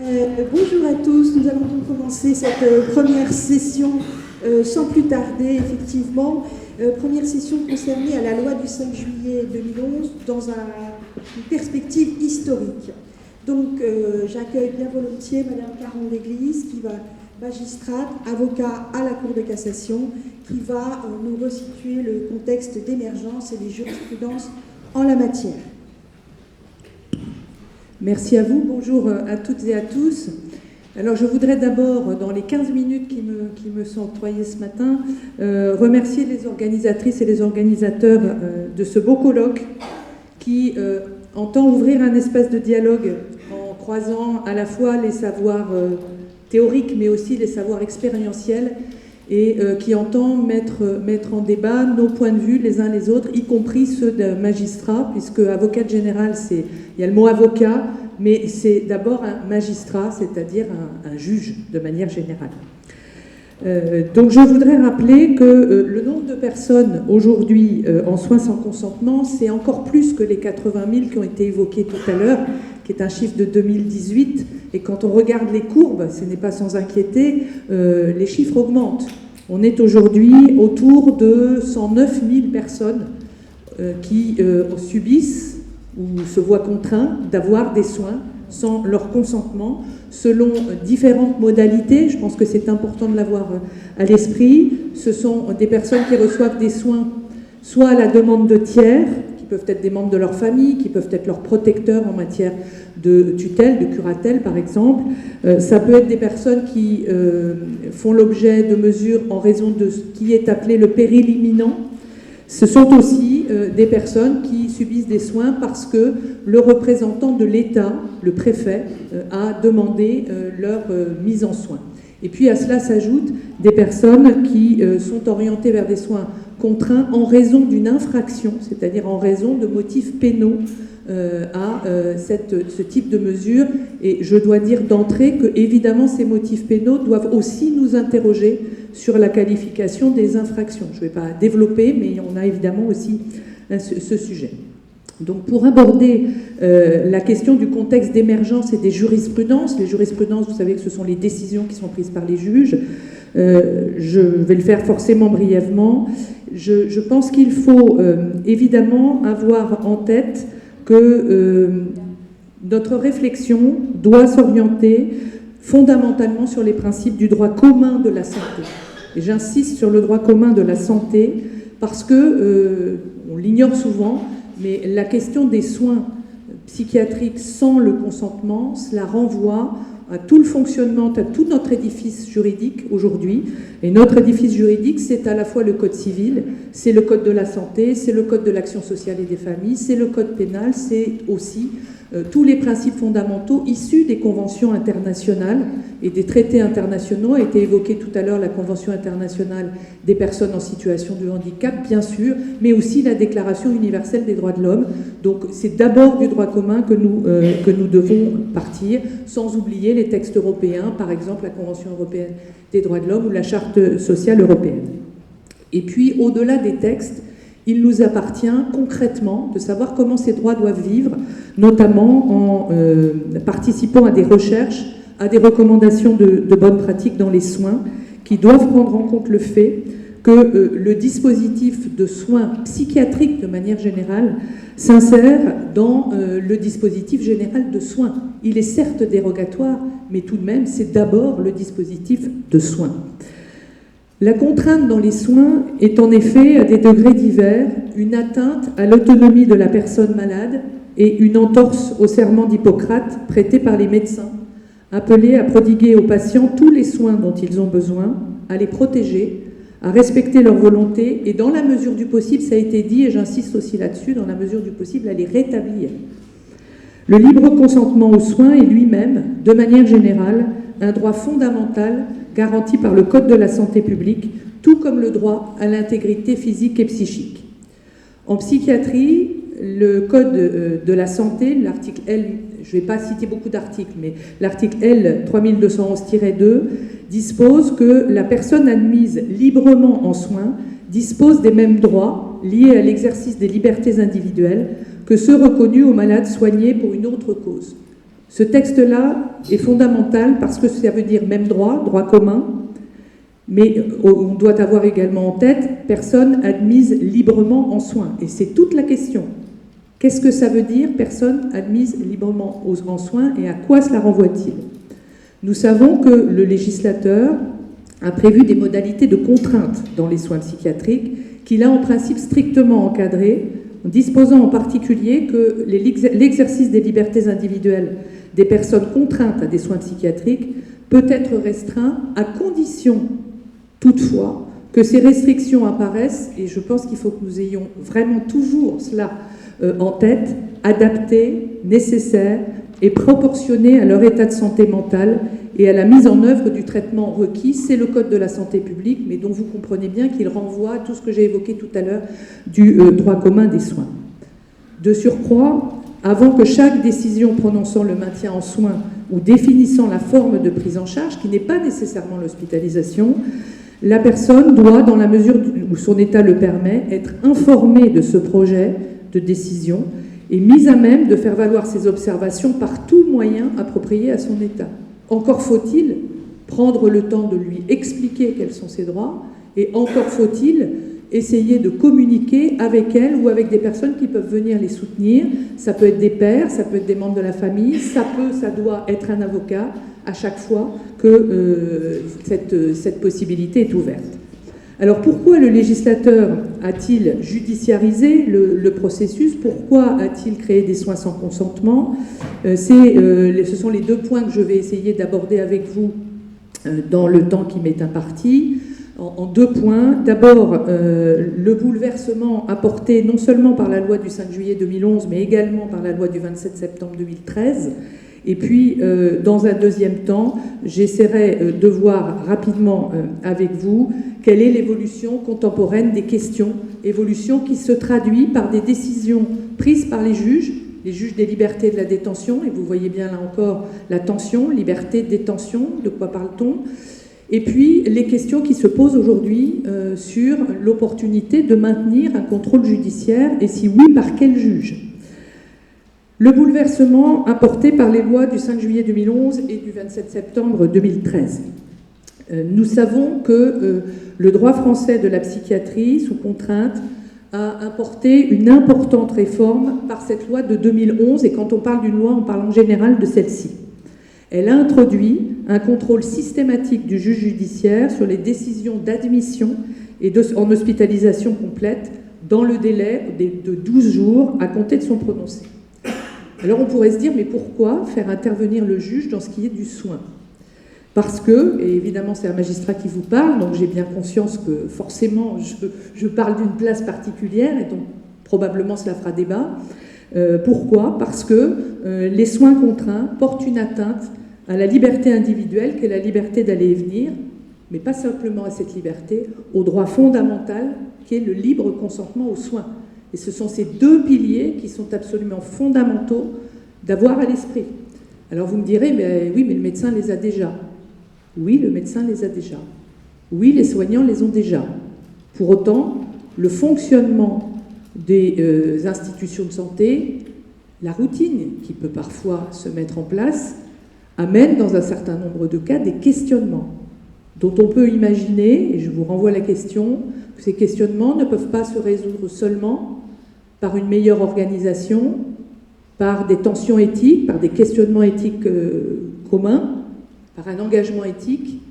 Bonjour à tous, nous allons donc commencer cette première session sans plus tarder, effectivement. Première session concernée à la loi du 5 juillet 2011 dans une perspective historique. Donc j'accueille bien volontiers Madame Caron d'Église, qui va, magistrate, avocat à la Cour de cassation, qui va nous resituer le contexte d'émergence et des jurisprudences en la matière. Merci à vous, bonjour à toutes et à tous. Alors je voudrais d'abord, dans les 15 minutes qui me sont octroyées ce matin, remercier les organisatrices et les organisateurs de ce beau colloque qui entend ouvrir un espace de dialogue en croisant à la fois les savoirs théoriques mais aussi les savoirs expérientiels et qui entend mettre en débat nos points de vue les uns les autres, y compris ceux d'un magistrat, puisque avocate générale, il y a le mot avocat, mais c'est d'abord un magistrat, c'est-à-dire un juge de manière générale. Donc je voudrais rappeler que le nombre de personnes aujourd'hui en soins sans consentement, c'est encore plus que les 80 000 qui ont été évoqués tout à l'heure, qui est un chiffre de 2018, et quand on regarde les courbes, ce n'est pas sans inquiéter, les chiffres augmentent. On est aujourd'hui autour de 109 000 personnes qui subissent ou se voient contraints d'avoir des soins sans leur consentement, selon différentes modalités. Je pense que c'est important de l'avoir à l'esprit. Ce sont des personnes qui reçoivent des soins soit à la demande de tiers, qui peuvent être des membres de leur famille, qui peuvent être leurs protecteurs en matière de tutelle, de curatelle par exemple. Ça peut être des personnes qui font l'objet de mesures en raison de ce qui est appelé le péril imminent. Ce sont aussi des personnes qui subissent des soins parce que le représentant de l'État, le préfet, a demandé leur mise en soins. Et puis à cela s'ajoutent des personnes qui sont orientées vers des soins contraints en raison d'une infraction, c'est-à-dire en raison de motifs pénaux à ce type de mesure. Et je dois dire d'entrée que, évidemment, ces motifs pénaux doivent aussi nous interroger sur la qualification des infractions. Je ne vais pas développer, mais on a évidemment aussi ce sujet. Donc pour aborder la question du contexte d'émergence et des jurisprudences, les jurisprudences, vous savez que ce sont les décisions qui sont prises par les juges, je vais le faire forcément brièvement. Je pense qu'il faut évidemment avoir en tête que notre réflexion doit s'orienter fondamentalement sur les principes du droit commun de la santé. Et j'insiste sur le droit commun de la santé parce que, on l'ignore souvent, mais la question des soins psychiatriques sans le consentement, cela renvoie à tout le fonctionnement, à tout notre édifice juridique aujourd'hui. Et notre édifice juridique, c'est à la fois le code civil, c'est le code de la santé, c'est le code de l'action sociale et des familles, c'est le code pénal, c'est aussi tous les principes fondamentaux issus des conventions internationales et des traités internationaux. A été évoqué tout à l'heure la Convention internationale des personnes en situation de handicap, bien sûr, mais aussi la Déclaration universelle des droits de l'homme. Donc c'est d'abord du droit commun que nous devons partir, sans oublier les textes européens, par exemple la Convention européenne des droits de l'homme ou la Charte sociale européenne. Et puis, au-delà des textes, il nous appartient concrètement de savoir comment ces droits doivent vivre, notamment en participant à des recherches, à des recommandations de bonnes pratiques dans les soins, qui doivent prendre en compte le fait que le dispositif de soins psychiatriques, de manière générale, s'insère dans le dispositif général de soins. Il est certes dérogatoire, mais tout de même, c'est d'abord le dispositif de soins. La contrainte dans les soins est en effet, à des degrés divers, une atteinte à l'autonomie de la personne malade et une entorse au serment d'Hippocrate prêté par les médecins, appelés à prodiguer aux patients tous les soins dont ils ont besoin, à les protéger, à respecter leur volonté et, dans la mesure du possible, ça a été dit et j'insiste aussi là-dessus, dans la mesure du possible, à les rétablir. Le libre consentement aux soins est lui-même, de manière générale, un droit fondamental garanti par le Code de la santé publique, tout comme le droit à l'intégrité physique et psychique. En psychiatrie, le Code de la santé, l'article L, je ne vais pas citer beaucoup d'articles, mais l'article L 3211-2 dispose que la personne admise librement en soins dispose des mêmes droits liés à l'exercice des libertés individuelles que ceux reconnus aux malades soignés pour une autre cause. Ce texte-là est fondamental parce que ça veut dire même droit, droit commun, mais on doit avoir également en tête personne admise librement en soins. Et c'est toute la question. Qu'est-ce que ça veut dire, personne admise librement en soins, et à quoi cela renvoie-t-il? Nous savons que le législateur a prévu des modalités de contrainte dans les soins psychiatriques qu'il a en principe strictement encadrées, en disposant en particulier que l'exercice des libertés individuelles des personnes contraintes à des soins psychiatriques peut être restreint à condition, toutefois, que ces restrictions apparaissent, et je pense qu'il faut que nous ayons vraiment toujours cela en tête, adaptées, nécessaires et proportionnées à leur état de santé mentale et à la mise en œuvre du traitement requis. C'est le Code de la santé publique, mais dont vous comprenez bien qu'il renvoie à tout ce que j'ai évoqué tout à l'heure du droit commun des soins. De surcroît, avant que chaque décision prononçant le maintien en soins ou définissant la forme de prise en charge, qui n'est pas nécessairement l'hospitalisation, la personne doit, dans la mesure où son état le permet, être informée de ce projet de décision et mise à même de faire valoir ses observations par tout moyen approprié à son état. Encore faut-il prendre le temps de lui expliquer quels sont ses droits, et encore faut-il essayer de communiquer avec elle ou avec des personnes qui peuvent venir les soutenir. Ça peut être des pairs, ça peut être des membres de la famille, ça doit être un avocat à chaque fois que cette possibilité est ouverte. Alors pourquoi le législateur a-t-il judiciarisé le processus? Pourquoi a-t-il créé des soins sans consentement? Ce sont les deux points que je vais essayer d'aborder avec vous dans le temps qui m'est imparti. En deux points. D'abord, le bouleversement apporté non seulement par la loi du 5 juillet 2011, mais également par la loi du 27 septembre 2013. Et puis, dans un deuxième temps, j'essaierai de voir rapidement avec vous quelle est l'évolution contemporaine des questions, évolution qui se traduit par des décisions prises par les juges des libertés de la détention, et vous voyez bien là encore la tension, liberté, détention, de quoi parle-t-on? Et puis les questions qui se posent aujourd'hui sur l'opportunité de maintenir un contrôle judiciaire, et si oui, par quel juge? Le bouleversement apporté par les lois du 5 juillet 2011 et du 27 septembre 2013. Nous savons que le droit français de la psychiatrie sous contrainte a apporté une importante réforme par cette loi de 2011, et quand on parle d'une loi, on parle en général de celle-ci. Elle a introduit un contrôle systématique du juge judiciaire sur les décisions d'admission et en hospitalisation complète dans le délai de 12 jours à compter de son prononcé. Alors on pourrait se dire, mais pourquoi faire intervenir le juge dans ce qui est du soin? Parce que, et évidemment c'est un magistrat qui vous parle, donc j'ai bien conscience que forcément je parle d'une place particulière, et donc probablement cela fera débat. Pourquoi? Parce que les soins contraints portent une atteinte à la liberté individuelle, qui est la liberté d'aller et venir, mais pas simplement à cette liberté, au droit fondamental qui est le libre consentement aux soins. Et ce sont ces deux piliers qui sont absolument fondamentaux d'avoir à l'esprit. Alors vous me direz, mais oui, mais le médecin les a déjà. Oui, le médecin les a déjà. Oui, les soignants les ont déjà. Pour autant, le fonctionnement des institutions de santé, la routine qui peut parfois se mettre en place, amène dans un certain nombre de cas des questionnements dont on peut imaginer, et je vous renvoie la question, que ces questionnements ne peuvent pas se résoudre seulement par une meilleure organisation, par des tensions éthiques, par des questionnements éthiques communs, par un engagement éthique,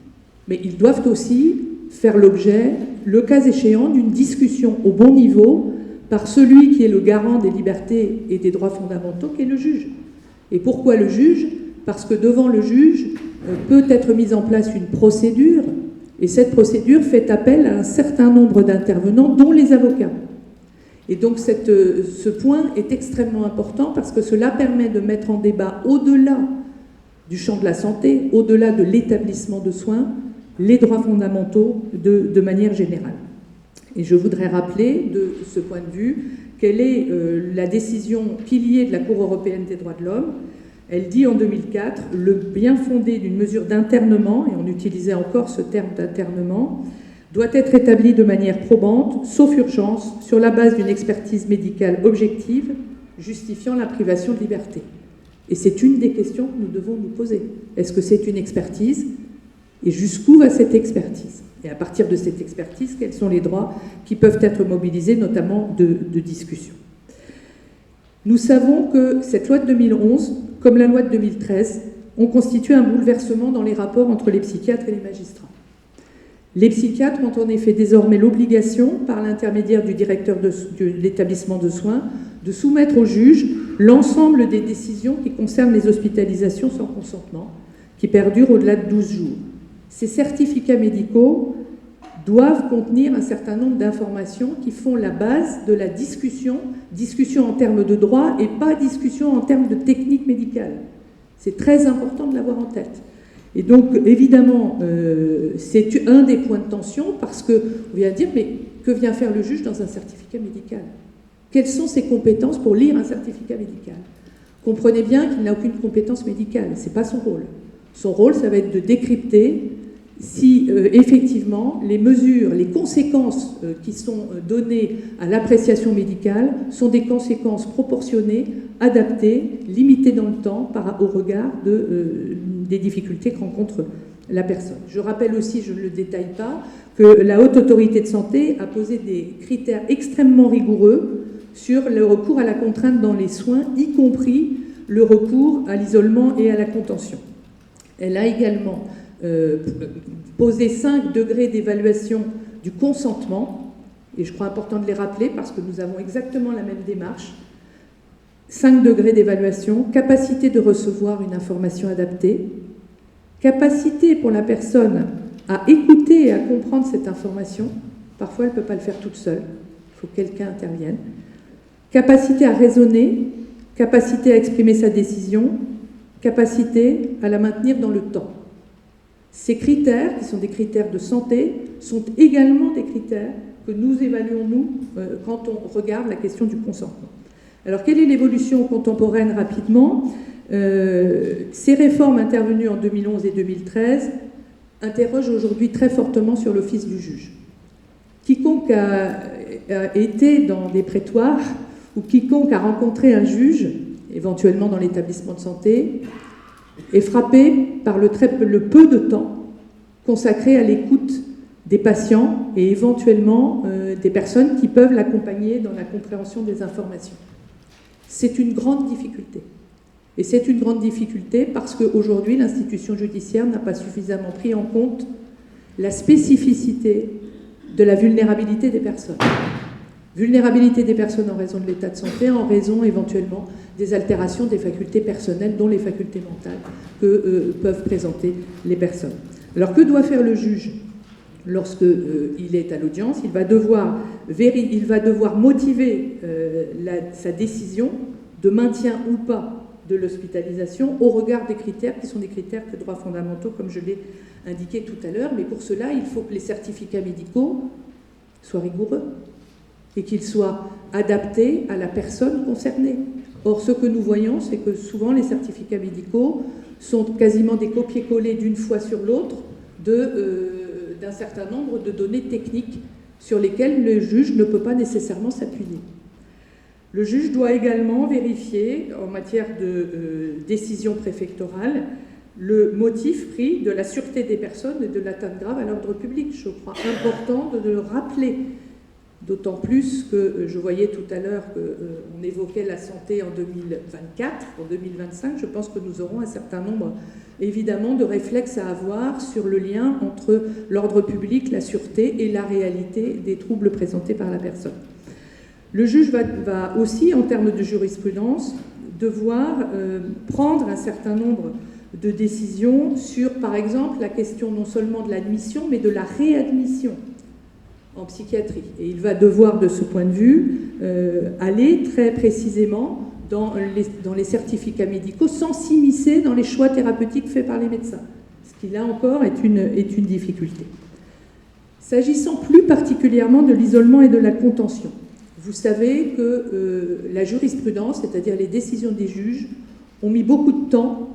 mais ils doivent aussi faire l'objet, le cas échéant, d'une discussion au bon niveau par celui qui est le garant des libertés et des droits fondamentaux, qui est le juge. Et pourquoi le juge? Parce que devant le juge peut être mise en place une procédure, et cette procédure fait appel à un certain nombre d'intervenants, dont les avocats. Et donc ce point est extrêmement important, parce que cela permet de mettre en débat, au-delà du champ de la santé, au-delà de l'établissement de soins, les droits fondamentaux de manière générale. Et je voudrais rappeler, de ce point de vue, quelle est la décision pilier de la Cour européenne des droits de l'homme. Elle dit en 2004, le bien fondé d'une mesure d'internement, et on utilisait encore ce terme d'internement, doit être établi de manière probante, sauf urgence, sur la base d'une expertise médicale objective, justifiant la privation de liberté. Et c'est une des questions que nous devons nous poser. Est-ce que c'est une expertise? Et jusqu'où va cette expertise? Et à partir de cette expertise, quels sont les droits qui peuvent être mobilisés, notamment de discussion? Nous savons que cette loi de 2011, comme la loi de 2013, ont constitué un bouleversement dans les rapports entre les psychiatres et les magistrats. Les psychiatres ont en effet désormais l'obligation, par l'intermédiaire du directeur de l'établissement de soins, de soumettre au juge l'ensemble des décisions qui concernent les hospitalisations sans consentement, qui perdurent au-delà de 12 jours. Ces certificats médicaux doivent contenir un certain nombre d'informations qui font la base de la discussion en termes de droit et pas discussion en termes de technique médicale. C'est très important de l'avoir en tête. Et donc, évidemment, c'est un des points de tension parce qu'on vient dire, mais que vient faire le juge dans un certificat médical? Quelles sont ses compétences pour lire un certificat médical? Comprenez bien qu'il n'a aucune compétence médicale, ce n'est pas son rôle. Son rôle, ça va être de décrypter si effectivement les mesures, les conséquences qui sont données à l'appréciation médicale sont des conséquences proportionnées, adaptées, limitées dans le temps au regard des difficultés que rencontre la personne. Je rappelle aussi, je ne le détaille pas, que la Haute Autorité de Santé a posé des critères extrêmement rigoureux sur le recours à la contrainte dans les soins, y compris le recours à l'isolement et à la contention. Elle a également posé 5 degrés d'évaluation du consentement, et je crois important de les rappeler parce que nous avons exactement la même démarche. 5 degrés d'évaluation, capacité de recevoir une information adaptée, capacité pour la personne à écouter et à comprendre cette information, parfois elle ne peut pas le faire toute seule, il faut que quelqu'un intervienne, capacité à raisonner, capacité à exprimer sa décision, capacité à la maintenir dans le temps. Ces critères, qui sont des critères de santé, sont également des critères que nous évaluons, nous, quand on regarde la question du consentement. Alors, quelle est l'évolution contemporaine rapidement? Ces réformes intervenues en 2011 et 2013 interrogent aujourd'hui très fortement sur l'office du juge. Quiconque a été dans des prétoires ou quiconque a rencontré un juge, éventuellement dans l'établissement de santé, est frappé par le peu de temps consacré à l'écoute des patients et éventuellement des personnes qui peuvent l'accompagner dans la compréhension des informations. C'est une grande difficulté. Et c'est une grande difficulté parce qu'aujourd'hui, l'institution judiciaire n'a pas suffisamment pris en compte la spécificité de la vulnérabilité des personnes. Vulnérabilité des personnes en raison de l'état de santé, en raison éventuellement des altérations des facultés personnelles, dont les facultés mentales que peuvent présenter les personnes. Alors que doit faire le juge lorsqu'il est à l'audience? Il va devoir motiver sa décision de maintien ou pas de l'hospitalisation au regard des critères qui sont des critères de droits fondamentaux, comme je l'ai indiqué tout à l'heure. Mais pour cela, il faut que les certificats médicaux soient rigoureux et qu'ils soient adaptés à la personne concernée. Or, ce que nous voyons, c'est que souvent les certificats médicaux sont quasiment des copier-coller d'une fois sur l'autre d'un certain nombre de données techniques sur lesquelles le juge ne peut pas nécessairement s'appuyer. Le juge doit également vérifier, en matière de décision préfectorale, le motif pris de la sûreté des personnes et de l'atteinte grave à l'ordre public. Je crois important de le rappeler. D'autant plus que je voyais tout à l'heure qu'on évoquait la santé en 2024, en 2025, je pense que nous aurons un certain nombre, évidemment, de réflexes à avoir sur le lien entre l'ordre public, la sûreté et la réalité des troubles présentés par la personne. Le juge va aussi, en termes de jurisprudence, devoir prendre un certain nombre de décisions sur, par exemple, la question non seulement de l'admission, mais de la réadmission en psychiatrie. Et il va devoir, de ce point de vue, aller très précisément dans les certificats médicaux sans s'immiscer dans les choix thérapeutiques faits par les médecins, ce qui, là encore, est une difficulté. S'agissant plus particulièrement de l'isolement et de la contention, vous savez que la jurisprudence, c'est-à-dire les décisions des juges, ont mis beaucoup de temps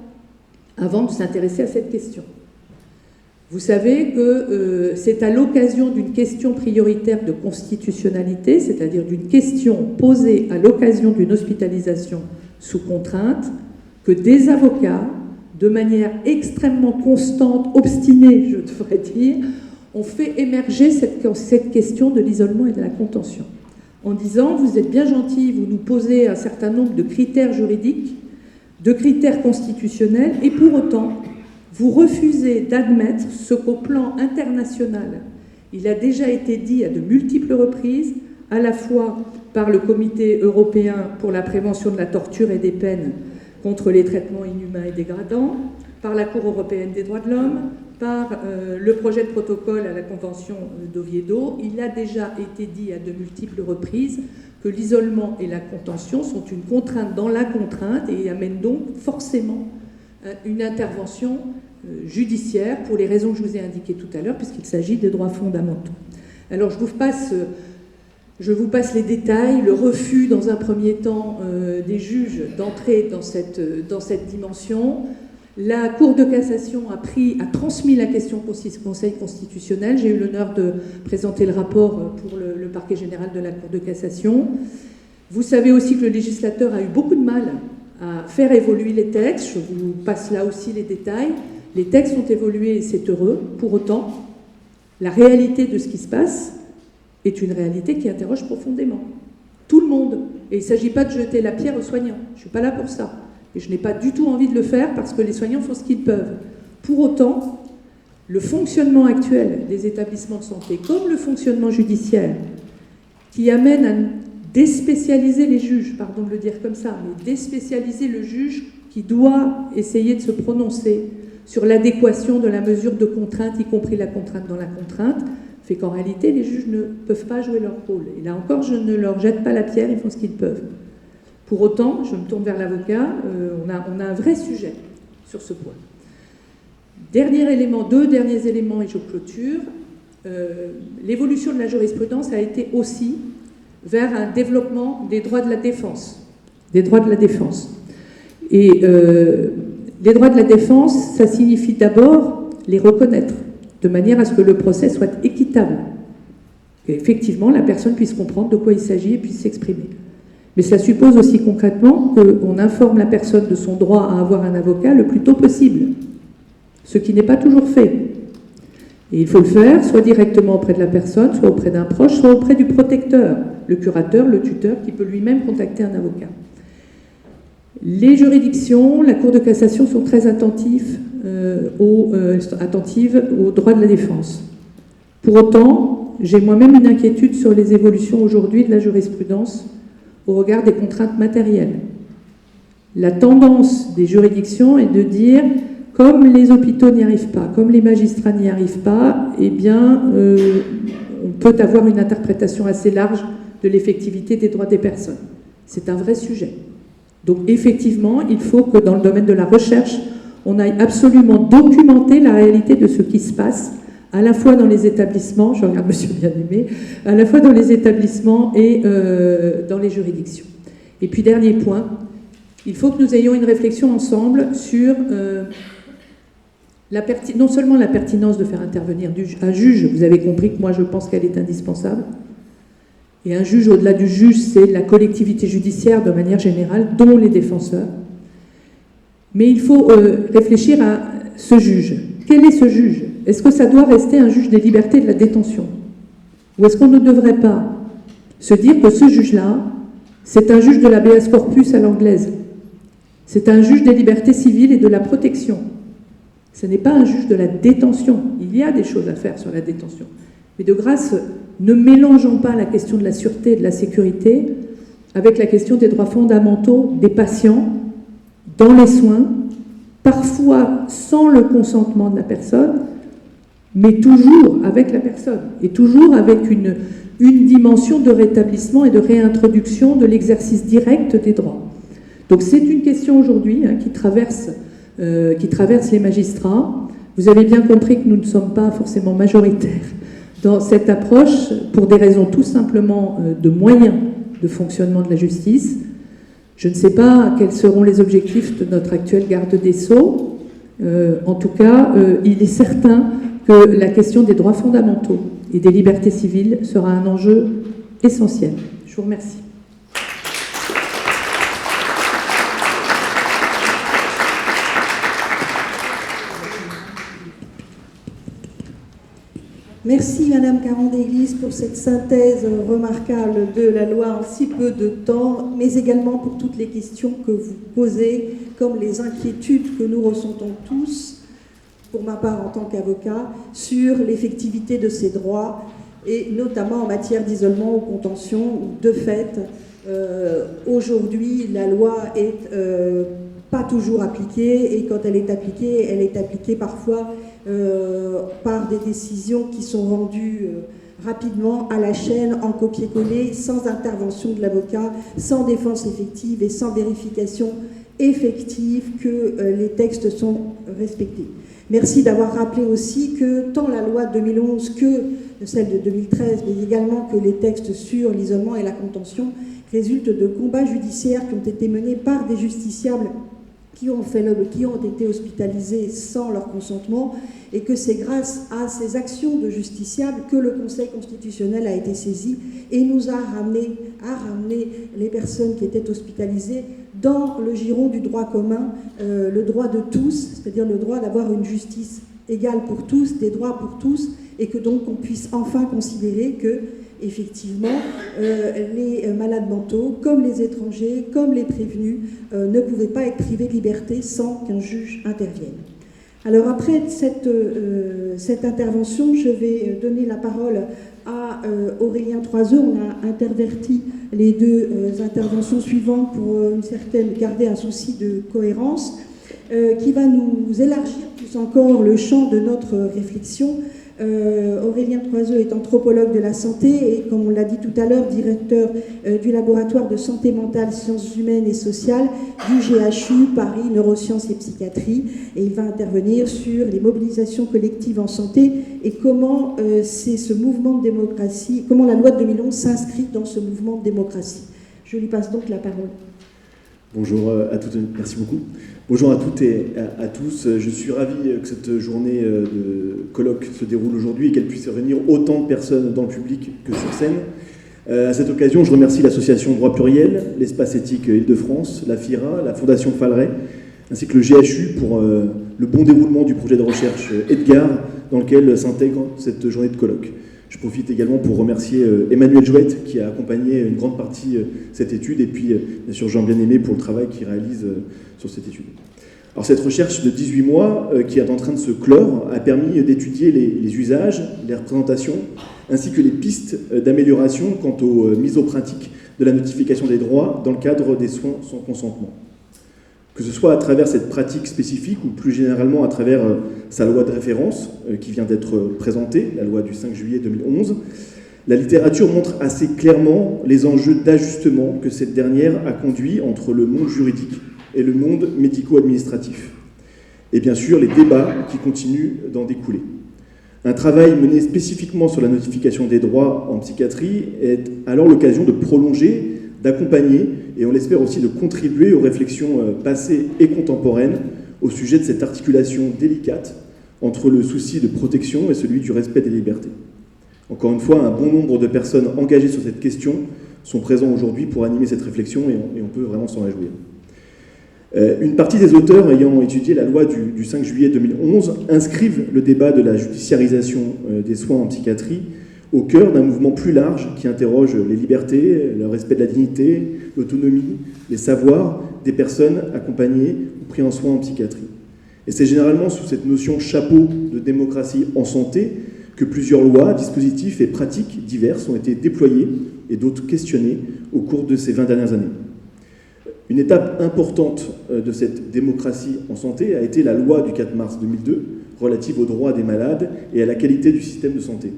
avant de s'intéresser à cette question. Vous savez que c'est à l'occasion d'une question prioritaire de constitutionnalité, c'est-à-dire d'une question posée à l'occasion d'une hospitalisation sous contrainte, que des avocats, de manière extrêmement constante, obstinée, je devrais dire, ont fait émerger cette question de l'isolement et de la contention. En disant, vous êtes bien gentils, vous nous posez un certain nombre de critères juridiques, de critères constitutionnels, et pour autant, vous refusez d'admettre ce qu'au plan international, il a déjà été dit à de multiples reprises, à la fois par le Comité européen pour la prévention de la torture et des peines contre les traitements inhumains et dégradants, par la Cour européenne des droits de l'homme, par le projet de protocole à la Convention d'Oviedo. Il a déjà été dit à de multiples reprises que l'isolement et la contention sont une contrainte dans la contrainte et amènent donc forcément une intervention judiciaire pour les raisons que je vous ai indiquées tout à l'heure, puisqu'il s'agit des droits fondamentaux. Alors je vous passe les détails, le refus dans un premier temps des juges d'entrer dans cette dimension. La Cour de cassation a transmis la question au Conseil constitutionnel. J'ai eu l'honneur de présenter le rapport pour le parquet général de la Cour de cassation. Vous savez aussi que le législateur a eu beaucoup de mal à faire évoluer les textes. Je vous passe là aussi les détails. Les textes ont évolué et c'est heureux. Pour autant, la réalité de ce qui se passe est une réalité qui interroge profondément tout le monde. Et il ne s'agit pas de jeter la pierre aux soignants. Je ne suis pas là pour ça. Et je n'ai pas du tout envie de le faire parce que les soignants font ce qu'ils peuvent. Pour autant, le fonctionnement actuel des établissements de santé, comme le fonctionnement judiciaire, qui amène à déspécialiser les juges, pardon de le dire comme ça, mais déspécialiser le juge qui doit essayer de se prononcer sur l'adéquation de la mesure de contrainte, y compris la contrainte dans la contrainte, fait qu'en réalité, les juges ne peuvent pas jouer leur rôle. Et là encore, je ne leur jette pas la pierre, ils font ce qu'ils peuvent. Pour autant, je me tourne vers l'avocat, on a un vrai sujet sur ce point. Deux derniers éléments et je clôture. L'évolution de la jurisprudence a été aussi vers un développement des droits de la défense. Des droits de la défense. Et les droits de la défense, ça signifie d'abord les reconnaître, de manière à ce que le procès soit équitable. Et effectivement, la personne puisse comprendre de quoi il s'agit et puisse s'exprimer. Mais ça suppose aussi concrètement qu'on informe la personne de son droit à avoir un avocat le plus tôt possible, ce qui n'est pas toujours fait. Et il faut le faire soit directement auprès de la personne, soit auprès d'un proche, soit auprès du protecteur, le curateur, le tuteur, qui peut lui-même contacter un avocat. Les juridictions, la Cour de cassation sont très attentives aux droits de la défense. Pour autant, j'ai moi-même une inquiétude sur les évolutions aujourd'hui de la jurisprudence au regard des contraintes matérielles. La tendance des juridictions est de dire, comme les hôpitaux n'y arrivent pas, comme les magistrats n'y arrivent pas, eh bien, on peut avoir une interprétation assez large de l'effectivité des droits des personnes. C'est un vrai sujet. Donc, effectivement, il faut que dans le domaine de la recherche, on aille absolument documenter la réalité de ce qui se passe, à la fois dans les établissements, je regarde monsieur bien-aimé, à la fois dans les établissements et dans les juridictions. Et puis, dernier point, il faut que nous ayons une réflexion ensemble sur non seulement la pertinence de faire intervenir un juge, vous avez compris que moi je pense qu'elle est indispensable, et un juge, au-delà du juge, c'est la collectivité judiciaire de manière générale, dont les défenseurs. Mais il faut réfléchir à ce juge. Quel est ce juge ? Est-ce que ça doit rester un juge des libertés et de la détention ? Ou est-ce qu'on ne devrait pas se dire que ce juge-là, c'est un juge de l'habeas corpus à l'anglaise. C'est un juge des libertés civiles et de la protection. Ce n'est pas un juge de la détention. Il y a des choses à faire sur la détention. Mais de grâce, ne mélangeons pas la question de la sûreté et de la sécurité avec la question des droits fondamentaux des patients dans les soins, parfois sans le consentement de la personne, mais toujours avec la personne, et toujours avec une dimension de rétablissement et de réintroduction de l'exercice direct des droits. Donc c'est une question aujourd'hui qui traverse les magistrats. Vous avez bien compris que nous ne sommes pas forcément majoritaires dans cette approche pour des raisons tout simplement de moyens de fonctionnement de la justice. Je ne sais pas quels seront les objectifs de notre actuel garde des Sceaux. En tout cas, il est certain que la question des droits fondamentaux et des libertés civiles sera un enjeu essentiel. Je vous remercie. Merci Madame Caron-Déglise pour cette synthèse remarquable de la loi en si peu de temps, mais également pour toutes les questions que vous posez, comme les inquiétudes que nous ressentons tous, pour ma part en tant qu'avocat, sur l'effectivité de ces droits, et notamment en matière d'isolement ou contention, où de fait, aujourd'hui, la loi est pas toujours appliquée, et quand elle est appliquée parfois par des décisions qui sont rendues rapidement à la chaîne, en copier-coller, sans intervention de l'avocat, sans défense effective et sans vérification effective que les textes sont respectés. Merci d'avoir rappelé aussi que tant la loi de 2011 que celle de 2013, mais également que les textes sur l'isolement et la contention résultent de combats judiciaires qui ont été menés par des justiciables qui ont été hospitalisés sans leur consentement, et que c'est grâce à ces actions de justiciables que le Conseil constitutionnel a été saisi et nous a ramené les personnes qui étaient hospitalisées dans le giron du droit commun, le droit de tous, c'est-à-dire le droit d'avoir une justice égale pour tous, des droits pour tous, et que donc on puisse enfin considérer que effectivement, les malades mentaux, comme les étrangers, comme les prévenus, ne pouvaient pas être privés de liberté sans qu'un juge intervienne. Alors après cette intervention, je vais donner la parole à Aurélien Troiseux. On a interverti les deux interventions suivantes pour garder un souci de cohérence, qui va nous élargir plus encore le champ de notre réflexion. Aurélien Troiseux est anthropologue de la santé et, comme on l'a dit tout à l'heure, directeur du laboratoire de santé mentale, sciences humaines et sociales du GHU Paris, neurosciences et psychiatrie. Et il va intervenir sur les mobilisations collectives en santé et comment c'est ce mouvement de démocratie, comment la loi de 2011 s'inscrit dans ce mouvement de démocratie. Je lui passe donc la parole. Bonjour à toutes, merci beaucoup. Bonjour à toutes et à tous. Je suis ravi que cette journée de colloque se déroule aujourd'hui et qu'elle puisse réunir autant de personnes dans le public que sur scène. À cette occasion, je remercie l'association Droit Pluriel, l'Espace Éthique Île-de-France, la FIRA, la Fondation Falleret, ainsi que le GHU pour le bon déroulement du projet de recherche Edgar dans lequel s'intègre cette journée de colloque. Je profite également pour remercier Emmanuel Jouette qui a accompagné une grande partie de cette étude, et puis bien sûr Jean Bien-Aimé pour le travail qu'il réalise sur cette étude. Alors cette recherche de 18 mois qui est en train de se clore a permis d'étudier les usages, les représentations, ainsi que les pistes d'amélioration quant aux mises aux pratiques de la notification des droits dans le cadre des soins sans consentement. Que ce soit à travers cette pratique spécifique ou plus généralement à travers sa loi de référence qui vient d'être présentée, la loi du 5 juillet 2011, la littérature montre assez clairement les enjeux d'ajustement que cette dernière a conduit entre le monde juridique et le monde médico-administratif. Et bien sûr, les débats qui continuent d'en découler. Un travail mené spécifiquement sur la notification des droits en psychiatrie est alors l'occasion de prolonger, d'accompagner et on l'espère aussi de contribuer aux réflexions passées et contemporaines au sujet de cette articulation délicate entre le souci de protection et celui du respect des libertés. Encore une fois, un bon nombre de personnes engagées sur cette question sont présents aujourd'hui pour animer cette réflexion et on peut vraiment s'en réjouir. Une partie des auteurs ayant étudié la loi du 5 juillet 2011 inscrivent le débat de la judiciarisation des soins en psychiatrie au cœur d'un mouvement plus large qui interroge les libertés, le respect de la dignité, l'autonomie, les savoirs des personnes accompagnées ou prises en soins en psychiatrie. Et c'est généralement sous cette notion chapeau de démocratie en santé que plusieurs lois, dispositifs et pratiques diverses ont été déployées et d'autres questionnées au cours de ces 20 dernières années. Une étape importante de cette démocratie en santé a été la loi du 4 mars 2002 relative aux droits des malades et à la qualité du système de santé,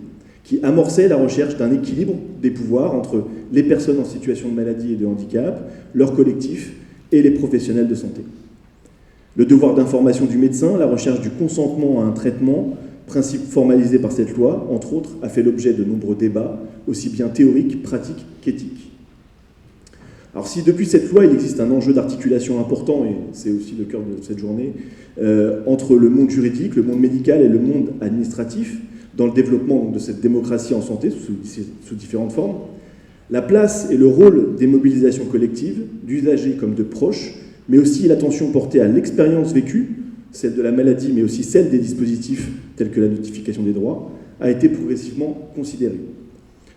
qui amorçait la recherche d'un équilibre des pouvoirs entre les personnes en situation de maladie et de handicap, leurs collectifs et les professionnels de santé. Le devoir d'information du médecin, la recherche du consentement à un traitement, principe formalisé par cette loi, entre autres, a fait l'objet de nombreux débats, aussi bien théoriques, pratiques qu'éthiques. Alors si depuis cette loi, il existe un enjeu d'articulation important, et c'est aussi le cœur de cette journée, entre le monde juridique, le monde médical et le monde administratif, dans le développement de cette démocratie en santé sous différentes formes, la place et le rôle des mobilisations collectives, d'usagers comme de proches, mais aussi l'attention portée à l'expérience vécue, celle de la maladie, mais aussi celle des dispositifs tels que la notification des droits, a été progressivement considérée.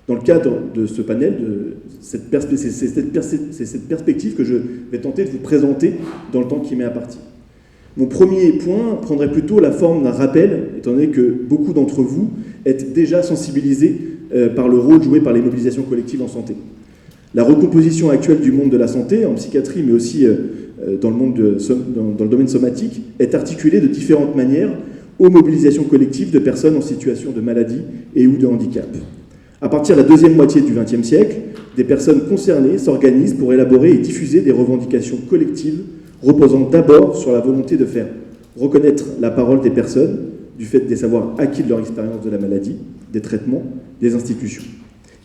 Dans le cadre de ce panel, c'est cette perspective que je vais tenter de vous présenter dans le temps qui m'est imparti. Mon premier point prendrait plutôt la forme d'un rappel, étant donné que beaucoup d'entre vous êtes déjà sensibilisés par le rôle joué par les mobilisations collectives en santé. La recomposition actuelle du monde de la santé, en psychiatrie, mais aussi dans le domaine somatique, est articulée de différentes manières aux mobilisations collectives de personnes en situation de maladie et ou de handicap. À partir de la deuxième moitié du XXe siècle, des personnes concernées s'organisent pour élaborer et diffuser des revendications collectives reposant d'abord sur la volonté de faire reconnaître la parole des personnes du fait des savoirs acquis de leur expérience de la maladie, des traitements, des institutions.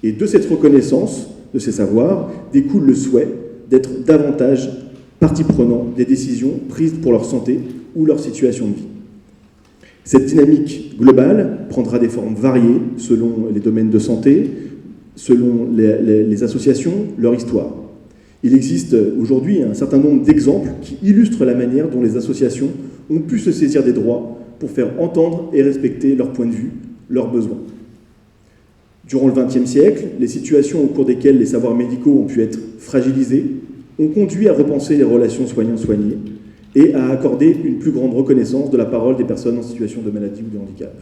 Et de cette reconnaissance de ces savoirs découle le souhait d'être davantage partie prenante des décisions prises pour leur santé ou leur situation de vie. Cette dynamique globale prendra des formes variées selon les domaines de santé, selon les associations, leur histoire. Il existe aujourd'hui un certain nombre d'exemples qui illustrent la manière dont les associations ont pu se saisir des droits pour faire entendre et respecter leur point de vue, leurs besoins. Durant le XXe siècle, les situations au cours desquelles les savoirs médicaux ont pu être fragilisés ont conduit à repenser les relations soignants-soignés et à accorder une plus grande reconnaissance de la parole des personnes en situation de maladie ou de handicap.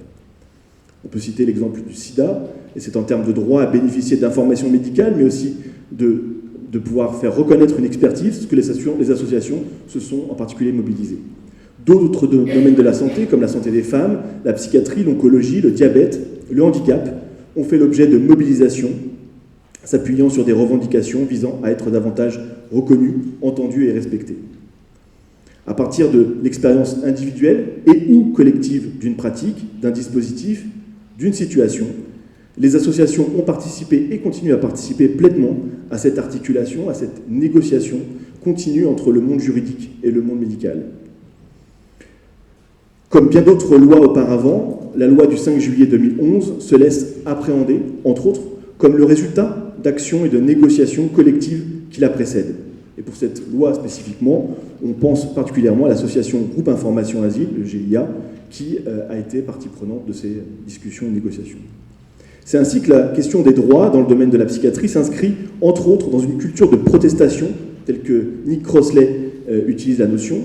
On peut citer l'exemple du sida, et c'est en termes de droit à bénéficier d'informations médicales, mais aussi de pouvoir faire reconnaître une expertise que les associations se sont en particulier mobilisées. D'autres domaines de la santé, comme la santé des femmes, la psychiatrie, l'oncologie, le diabète, le handicap, ont fait l'objet de mobilisations s'appuyant sur des revendications visant à être davantage reconnues, entendues et respectées. À partir de l'expérience individuelle et ou collective d'une pratique, d'un dispositif, d'une situation, les associations ont participé et continuent à participer pleinement à cette articulation, à cette négociation continue entre le monde juridique et le monde médical. Comme bien d'autres lois auparavant, la loi du 5 juillet 2011 se laisse appréhender, entre autres, comme le résultat d'actions et de négociations collectives qui la précèdent. Et pour cette loi spécifiquement, on pense particulièrement à l'association Groupe Information Asile, le GIA, qui a été partie prenante de ces discussions et négociations. C'est ainsi que la question des droits dans le domaine de la psychiatrie s'inscrit, entre autres, dans une culture de protestation, telle que Nick Crossley utilise la notion,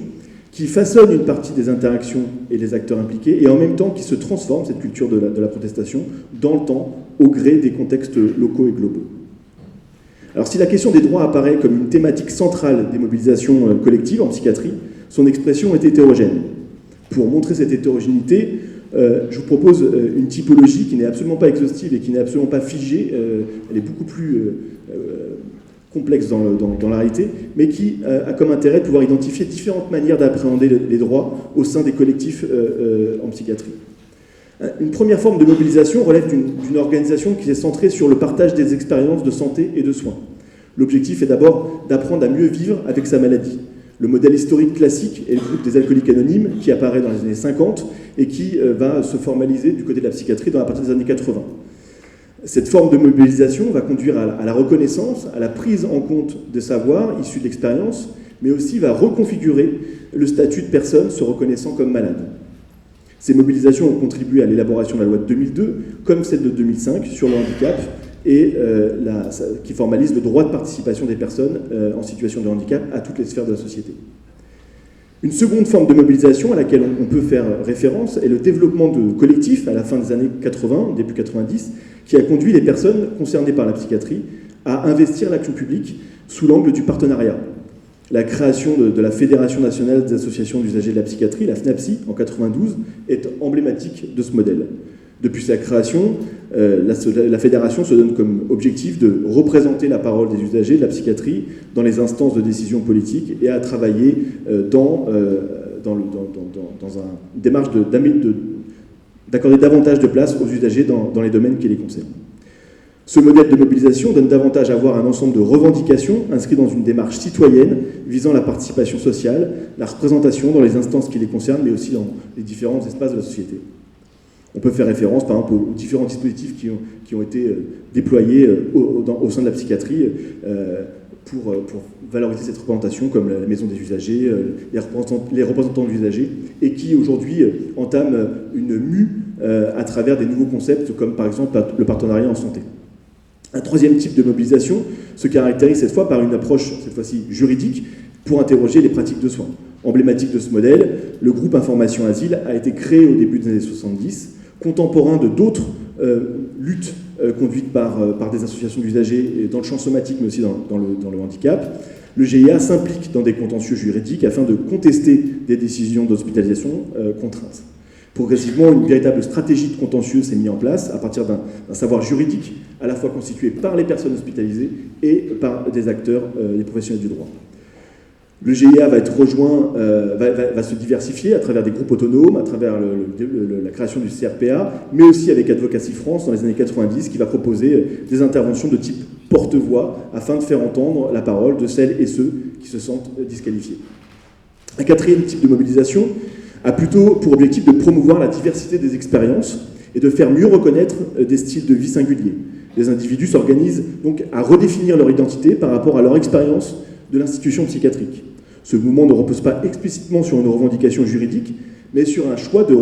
qui façonne une partie des interactions et des acteurs impliqués, et en même temps qui se transforme, cette culture de la protestation, dans le temps, au gré des contextes locaux et globaux. Alors si la question des droits apparaît comme une thématique centrale des mobilisations collectives en psychiatrie, son expression est hétérogène. Pour montrer cette hétérogénéité, je vous propose une typologie qui n'est absolument pas exhaustive et qui n'est absolument pas figée, elle est beaucoup plus complexe dans la réalité, mais qui a comme intérêt de pouvoir identifier différentes manières d'appréhender les droits au sein des collectifs en psychiatrie. Une première forme de mobilisation relève d'une organisation qui est centrée sur le partage des expériences de santé et de soins. L'objectif est d'abord d'apprendre à mieux vivre avec sa maladie. Le modèle historique classique est le groupe des alcooliques anonymes qui apparaît dans les années 50 et qui va se formaliser du côté de la psychiatrie à partir des années 80. Cette forme de mobilisation va conduire à la reconnaissance, à la prise en compte des savoirs issus de l'expérience, mais aussi va reconfigurer le statut de personne se reconnaissant comme malade. Ces mobilisations ont contribué à l'élaboration de la loi de 2002, comme celle de 2005 sur le handicap, et qui formalise le droit de participation des personnes en situation de handicap à toutes les sphères de la société. Une seconde forme de mobilisation à laquelle on peut faire référence est le développement de collectifs à la fin des années 80, début 90, qui a conduit les personnes concernées par la psychiatrie à investir l'action publique sous l'angle du partenariat. La création de la Fédération nationale des associations d'usagers de la psychiatrie, la FNAPSI, en 92, est emblématique de ce modèle. Depuis sa création, la fédération se donne comme objectif de représenter la parole des usagers de la psychiatrie dans les instances de décision politique et à travailler dans une démarche d'accorder davantage de place aux usagers dans les domaines qui les concernent. Ce modèle de mobilisation donne davantage à voir un ensemble de revendications inscrites dans une démarche citoyenne visant la participation sociale, la représentation dans les instances qui les concernent, mais aussi dans les différents espaces de la société. On peut faire référence, par exemple, aux différents dispositifs qui ont été déployés au sein de la psychiatrie pour valoriser cette représentation, comme la maison des usagers, les représentants des usagers, et qui aujourd'hui entament une mue à travers des nouveaux concepts comme par exemple le partenariat en santé. Un troisième type de mobilisation se caractérise cette fois par une approche, cette fois-ci juridique, pour interroger les pratiques de soins. Emblématique de ce modèle, le groupe Information Asile a été créé au début des années 70, contemporain de d'autres luttes conduites par des associations d'usagers dans le champ somatique mais aussi dans le handicap. Le GIA s'implique dans des contentieux juridiques afin de contester des décisions d'hospitalisation contraintes. Progressivement, une véritable stratégie de contentieux s'est mise en place à partir d'un savoir juridique à la fois constitué par les personnes hospitalisées et par des acteurs, des professionnels du droit. Le GIA va être rejoint, va se diversifier à travers des groupes autonomes, à travers la création du CRPA, mais aussi avec Advocacy France dans les années 90, qui va proposer des interventions de type porte-voix afin de faire entendre la parole de celles et ceux qui se sentent disqualifiés. Un quatrième type de mobilisation a plutôt pour objectif de promouvoir la diversité des expériences et de faire mieux reconnaître des styles de vie singuliers. Les individus s'organisent donc à redéfinir leur identité par rapport à leur expérience de l'institution psychiatrique. Ce mouvement ne repose pas explicitement sur une revendication juridique, mais sur un choix de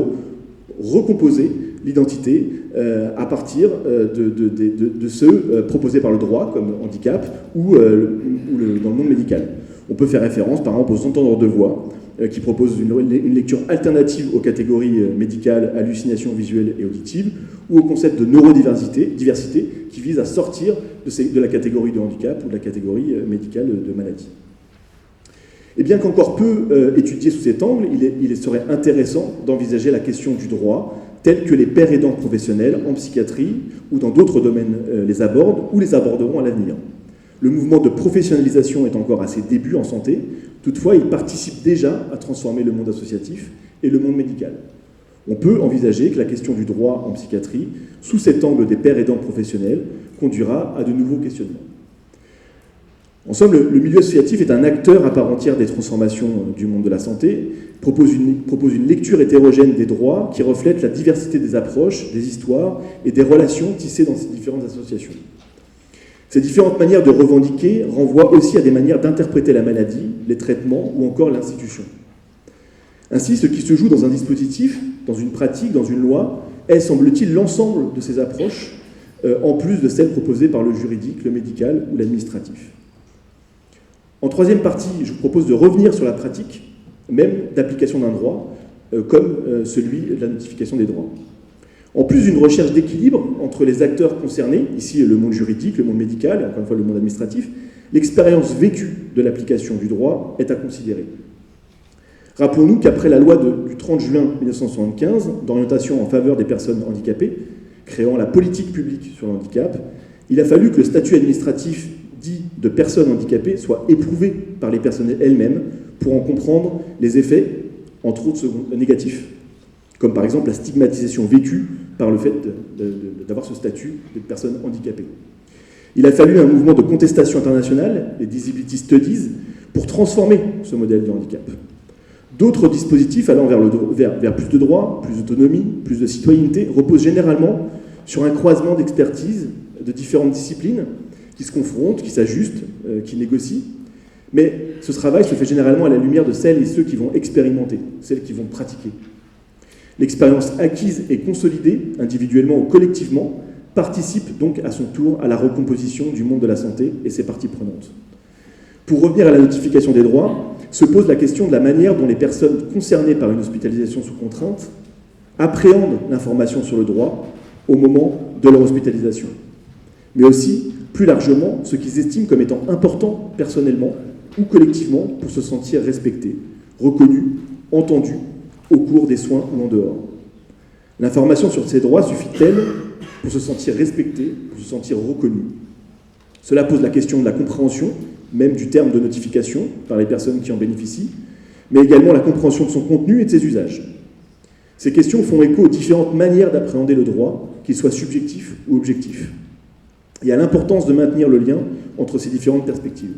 recomposer l'identité à partir de ceux proposés par le droit, comme handicap, ou dans le monde médical. On peut faire référence, par exemple, aux entendeurs de voix, qui proposent une lecture alternative aux catégories médicales, hallucinations visuelles et auditives, ou au concept de neurodiversité, qui vise à sortir de la catégorie de handicap ou de la catégorie médicale de maladie. Et bien qu'encore peu étudié sous cet angle, il serait intéressant d'envisager la question du droit, tel que les pairs aidants professionnels en psychiatrie ou dans d'autres domaines les abordent ou les aborderont à l'avenir. Le mouvement de professionnalisation est encore à ses débuts en santé, toutefois il participe déjà à transformer le monde associatif et le monde médical. On peut envisager que la question du droit en psychiatrie, sous cet angle des pairs aidants professionnels, conduira à de nouveaux questionnements. En somme, le milieu associatif est un acteur à part entière des transformations du monde de la santé, propose une lecture hétérogène des droits qui reflète la diversité des approches, des histoires et des relations tissées dans ces différentes associations. Ces différentes manières de revendiquer renvoient aussi à des manières d'interpréter la maladie, les traitements ou encore l'institution. Ainsi, ce qui se joue dans un dispositif, dans une pratique, dans une loi, est, semble-t-il, l'ensemble de ces approches, en plus de celles proposées par le juridique, le médical ou l'administratif. En troisième partie, je vous propose de revenir sur la pratique même d'application d'un droit, comme celui de la notification des droits. En plus d'une recherche d'équilibre entre les acteurs concernés, ici le monde juridique, le monde médical, et encore une fois le monde administratif, l'expérience vécue de l'application du droit est à considérer. Rappelons-nous qu'après la loi du 30 juin 1975 d'orientation en faveur des personnes handicapées, créant la politique publique sur le handicap, il a fallu que le statut administratif dit de personnes handicapées soit éprouvé par les personnes elles-mêmes pour en comprendre les effets, entre autres négatifs, comme par exemple la stigmatisation vécue par le fait d'avoir ce statut de personne handicapée. Il a fallu un mouvement de contestation internationale, les Disability Studies, pour transformer ce modèle de handicap. D'autres dispositifs allant vers plus de droits, plus d'autonomie, plus de citoyenneté, reposent généralement sur un croisement d'expertise de différentes disciplines qui se confrontent, qui s'ajustent, qui négocient. Mais ce travail se fait généralement à la lumière de celles et ceux qui vont expérimenter, celles qui vont pratiquer. L'expérience acquise et consolidée, individuellement ou collectivement, participe donc à son tour à la recomposition du monde de la santé et ses parties prenantes. Pour revenir à la notification des droits, se pose la question de la manière dont les personnes concernées par une hospitalisation sous contrainte appréhendent l'information sur le droit au moment de leur hospitalisation. Mais aussi, plus largement, ce qu'ils estiment comme étant important personnellement ou collectivement pour se sentir respectés, reconnus, entendus au cours des soins ou en dehors. L'information sur ces droits suffit-elle pour se sentir respecté, pour se sentir reconnu? Cela pose la question de la compréhension, même du terme de notification, par les personnes qui en bénéficient, mais également la compréhension de son contenu et de ses usages. Ces questions font écho aux différentes manières d'appréhender le droit, qu'il soit subjectif ou objectif, et à l'importance de maintenir le lien entre ces différentes perspectives.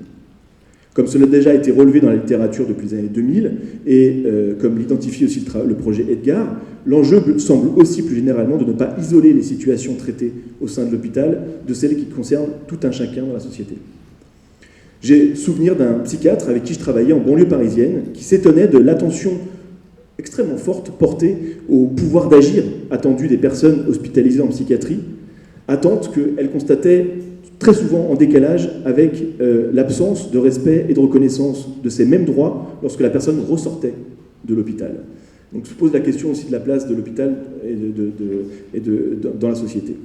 Comme cela a déjà été relevé dans la littérature depuis les années 2000, et comme l'identifie aussi le projet Edgar, l'enjeu semble aussi plus généralement de ne pas isoler les situations traitées au sein de l'hôpital de celles qui concernent tout un chacun dans la société. J'ai souvenir d'un psychiatre avec qui je travaillais en banlieue parisienne qui s'étonnait de l'attention extrêmement forte portée au pouvoir d'agir attendues des personnes hospitalisées en psychiatrie, attentes qu'elle constatait très souvent en décalage avec l'absence de respect et de reconnaissance de ces mêmes droits lorsque la personne ressortait de l'hôpital. Donc se pose la question aussi de la place de l'hôpital dans la société.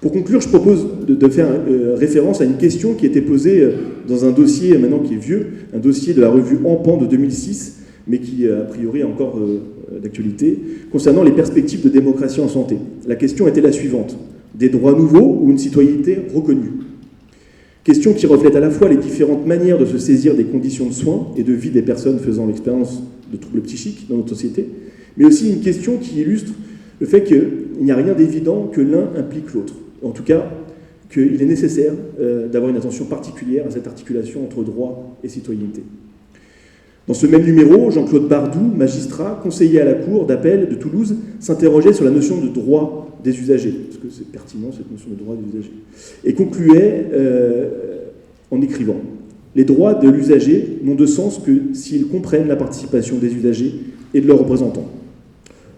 Pour conclure, je propose de faire référence à une question qui était posée dans un dossier maintenant qui est vieux, un dossier de la revue Empan de 2006, mais qui a priori est encore d'actualité, concernant les perspectives de démocratie en santé. La question était la suivante: des droits nouveaux ou une citoyenneté reconnue? Question qui reflète à la fois les différentes manières de se saisir des conditions de soins et de vie des personnes faisant l'expérience de troubles psychiques dans notre société, mais aussi une question qui illustre le fait qu'il n'y a rien d'évident que l'un implique l'autre. En tout cas, qu'il est nécessaire d'avoir une attention particulière à cette articulation entre droit et citoyenneté. Dans ce même numéro, Jean-Claude Bardou, magistrat, conseiller à la Cour d'appel de Toulouse, s'interrogeait sur la notion de droit des usagers, parce que c'est pertinent cette notion de droit des usagers, et concluait en écrivant: les droits de l'usager n'ont de sens que s'ils comprennent la participation des usagers et de leurs représentants.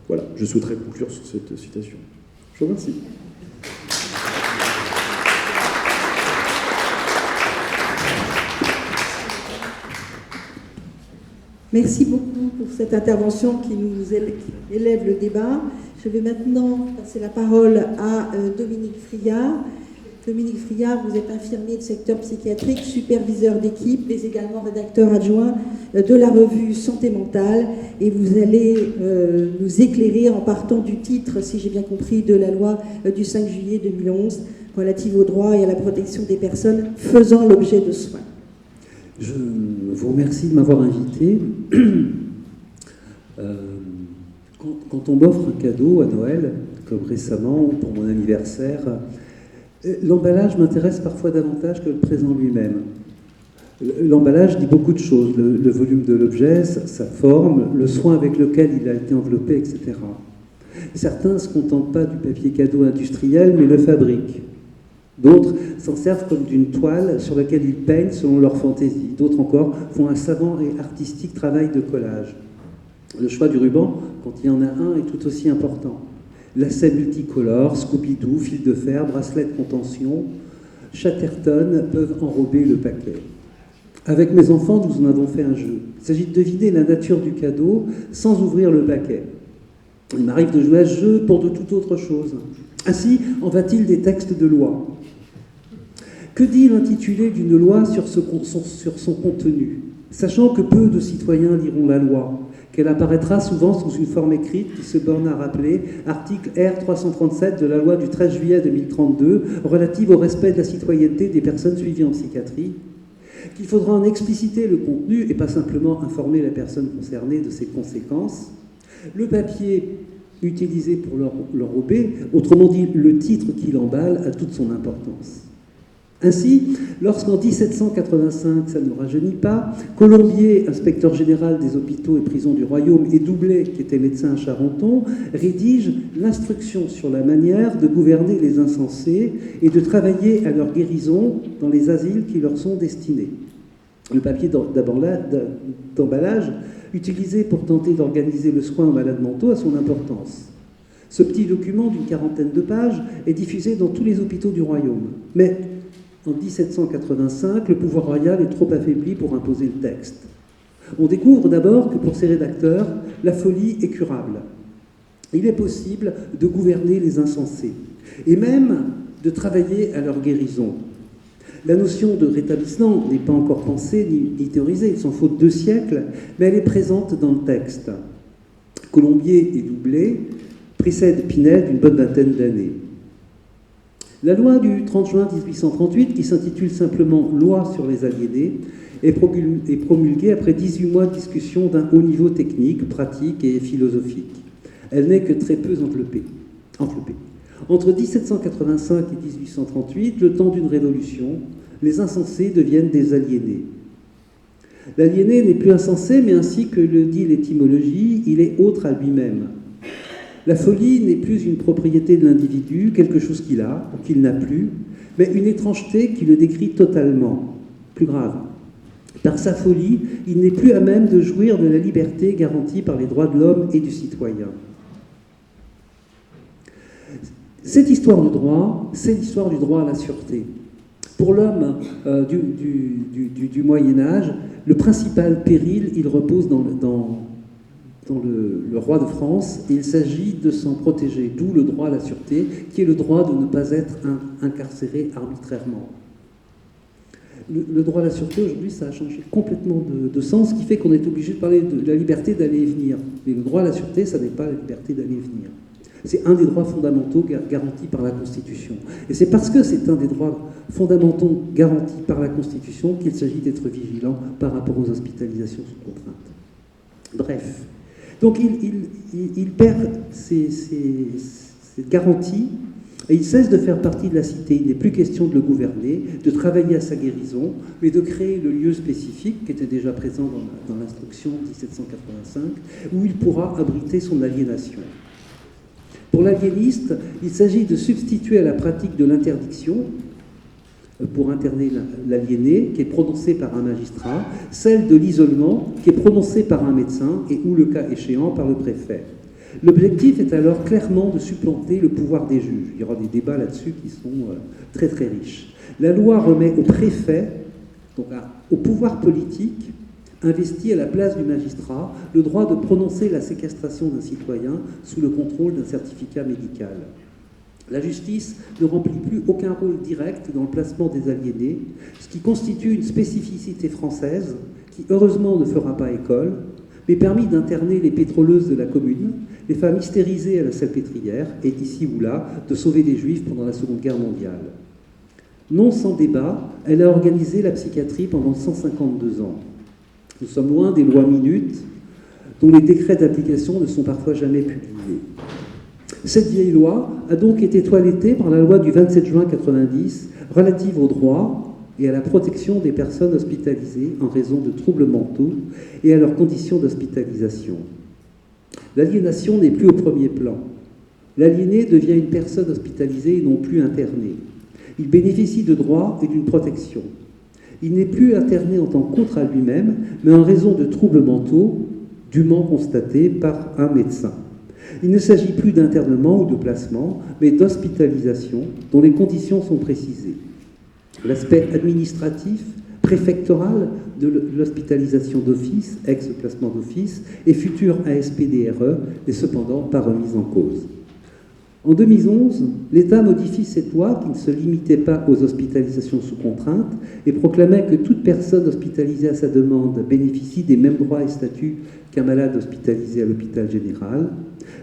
Voilà, je souhaiterais conclure sur cette citation. Je vous remercie. Merci beaucoup pour cette intervention qui nous élève le débat. Je vais maintenant passer la parole à Dominique Friard. Dominique Friard, vous êtes infirmier de secteur psychiatrique, superviseur d'équipe, mais également rédacteur adjoint de la revue Santé mentale. Et vous allez nous éclairer en partant du titre, si j'ai bien compris, de la loi du 5 juillet 2011 relative aux droits et à la protection des personnes faisant l'objet de soins. Je vous remercie de m'avoir invité. Quand on m'offre un cadeau à Noël, comme récemment, ou pour mon anniversaire, l'emballage m'intéresse parfois davantage que le présent lui-même. L'emballage dit beaucoup de choses, le volume de l'objet, sa forme, le soin avec lequel il a été enveloppé, etc. Certains ne se contentent pas du papier cadeau industriel, mais le fabriquent. D'autres s'en servent comme d'une toile sur laquelle ils peignent selon leur fantaisie. D'autres encore font un savant et artistique travail de collage. Le choix du ruban, quand il y en a un, est tout aussi important. Lacets multicolores, Scooby-Doo, fil de fer, bracelet de contention, Chatterton peuvent enrober le paquet. Avec mes enfants, nous en avons fait un jeu. Il s'agit de deviner la nature du cadeau sans ouvrir le paquet. Il m'arrive de jouer à ce jeu pour de toute autre chose. Ainsi en va-t-il des textes de loi. Que dit l'intitulé d'une loi sur son contenu, sachant que peu de citoyens liront la loi, qu'elle apparaîtra souvent sous une forme écrite qui se borne à rappeler article R 337 de la loi du 13 juillet 2032 relative au respect de la citoyenneté des personnes suivies en psychiatrie, qu'il faudra en expliciter le contenu et pas simplement informer la personne concernée de ses conséquences, le papier utilisé pour l'enrober, autrement dit le titre qui l'emballe, a toute son importance. Ainsi, lorsqu'en 1785, ça ne nous rajeunit pas, Colombier, inspecteur général des hôpitaux et prisons du royaume, et Doublet, qui était médecin à Charenton, rédige l'instruction sur la manière de gouverner les insensés et de travailler à leur guérison dans les asiles qui leur sont destinés. Le papier d'emballage, utilisé pour tenter d'organiser le soin aux malades mentaux, a son importance. Ce petit document d'une 40aine de pages est diffusé dans tous les hôpitaux du royaume. Mais en 1785, le pouvoir royal est trop affaibli pour imposer le texte. On découvre d'abord que pour ces rédacteurs, la folie est curable. Il est possible de gouverner les insensés, et même de travailler à leur guérison. La notion de rétablissement n'est pas encore pensée ni théorisée, il s'en faut 2 siècles, mais elle est présente dans le texte. Colombier et Doublet précèdent Pinel d'une bonne vingtaine d'années. La loi du 30 juin 1838, qui s'intitule simplement « Loi sur les aliénés », est promulguée après 18 mois de discussion d'un haut niveau technique, pratique et philosophique. Elle n'est que très peu enveloppée. Entre 1785 et 1838, le temps d'une révolution, les insensés deviennent des aliénés. L'aliéné n'est plus insensé, mais ainsi que le dit l'étymologie, il est autre à lui-même. La folie n'est plus une propriété de l'individu, quelque chose qu'il a ou qu'il n'a plus, mais une étrangeté qui le décrit totalement. Plus grave, par sa folie, il n'est plus à même de jouir de la liberté garantie par les droits de l'homme et du citoyen. Cette histoire du droit, c'est l'histoire du droit à la sûreté. Pour l'homme du Moyen-Âge, le principal péril, il repose dans le roi de France, et il s'agit de s'en protéger, d'où le droit à la sûreté, qui est le droit de ne pas être incarcéré arbitrairement. Le droit à la sûreté, aujourd'hui, ça a changé complètement de sens, ce qui fait qu'on est obligé de parler de la liberté d'aller et venir. Mais le droit à la sûreté, ça n'est pas la liberté d'aller et venir. C'est un des droits fondamentaux garantis par la Constitution. Et c'est parce que c'est un des droits fondamentaux garantis par la Constitution qu'il s'agit d'être vigilant par rapport aux hospitalisations sous contrainte. Bref. Donc il perd ces garanties et il cesse de faire partie de la cité. Il n'est plus question de le gouverner, de travailler à sa guérison, mais de créer le lieu spécifique qui était déjà présent dans l'instruction 1785, où il pourra abriter son aliénation. Pour l'aliéniste, il s'agit de substituer à la pratique de l'interdiction, pour interner l'aliéné, qui est prononcée par un magistrat, celle de l'isolement, qui est prononcée par un médecin et ou, le cas échéant, par le préfet. L'objectif est alors clairement de supplanter le pouvoir des juges. Il y aura des débats là-dessus qui sont très très riches. La loi remet au préfet, donc au pouvoir politique, investi à la place du magistrat, le droit de prononcer la séquestration d'un citoyen sous le contrôle d'un certificat médical. La justice ne remplit plus aucun rôle direct dans le placement des aliénés, ce qui constitue une spécificité française qui, heureusement, ne fera pas école, mais permis d'interner les pétroleuses de la commune, les femmes hystérisées à la salpêtrière, et ici ou là, de sauver des juifs pendant la Seconde Guerre mondiale. Non sans débat, elle a organisé la psychiatrie pendant 152 ans. Nous sommes loin des lois minutes, dont les décrets d'application ne sont parfois jamais publiés. Cette vieille loi a donc été toilettée par la loi du 27 juin 1990 relative aux droits et à la protection des personnes hospitalisées en raison de troubles mentaux et à leurs conditions d'hospitalisation. L'aliénation n'est plus au premier plan. L'aliéné devient une personne hospitalisée et non plus internée. Il bénéficie de droits et d'une protection. Il n'est plus interné en tant qu'autre à lui-même, mais en raison de troubles mentaux dûment constatés par un médecin. Il ne s'agit plus d'internement ou de placement, mais d'hospitalisation dont les conditions sont précisées. L'aspect administratif, préfectoral de l'hospitalisation d'office, ex-placement d'office, et futur ASPDRE n'est cependant pas remis en cause. En 2011, l'État modifie cette loi qui ne se limitait pas aux hospitalisations sous contrainte et proclamait que toute personne hospitalisée à sa demande bénéficie des mêmes droits et statuts qu'un malade hospitalisé à l'hôpital général.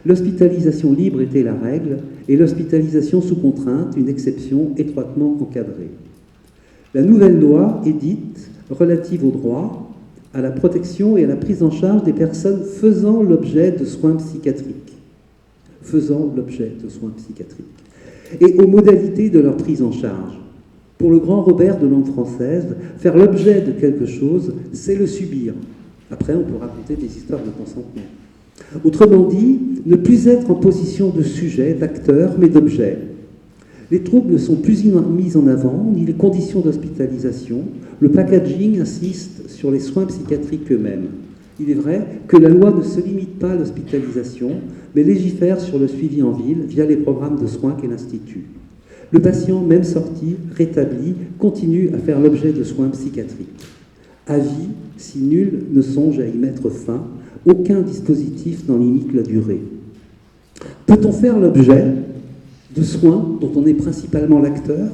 L'hospitalisation libre était la règle et l'hospitalisation sous contrainte une exception étroitement encadrée. La nouvelle loi est dite relative aux droits, à la protection et à la prise en charge des personnes faisant l'objet de soins psychiatriques. Et aux modalités de leur prise en charge. Pour le grand Robert de langue française, faire l'objet de quelque chose, c'est le subir. Après, on peut raconter des histoires de consentement. Autrement dit, ne plus être en position de sujet, d'acteur, mais d'objet. Les troubles ne sont plus mis en avant, ni les conditions d'hospitalisation. Le packaging insiste sur les soins psychiatriques eux-mêmes. Il est vrai que la loi ne se limite pas à l'hospitalisation, mais légifère sur le suivi en ville via les programmes de soins qu'elle institue. Le patient, même sorti, rétabli, continue à faire l'objet de soins psychiatriques. À vie, si nul ne songe à y mettre fin, aucun dispositif n'en limite la durée. Peut-on faire l'objet de soins dont on est principalement l'acteur ?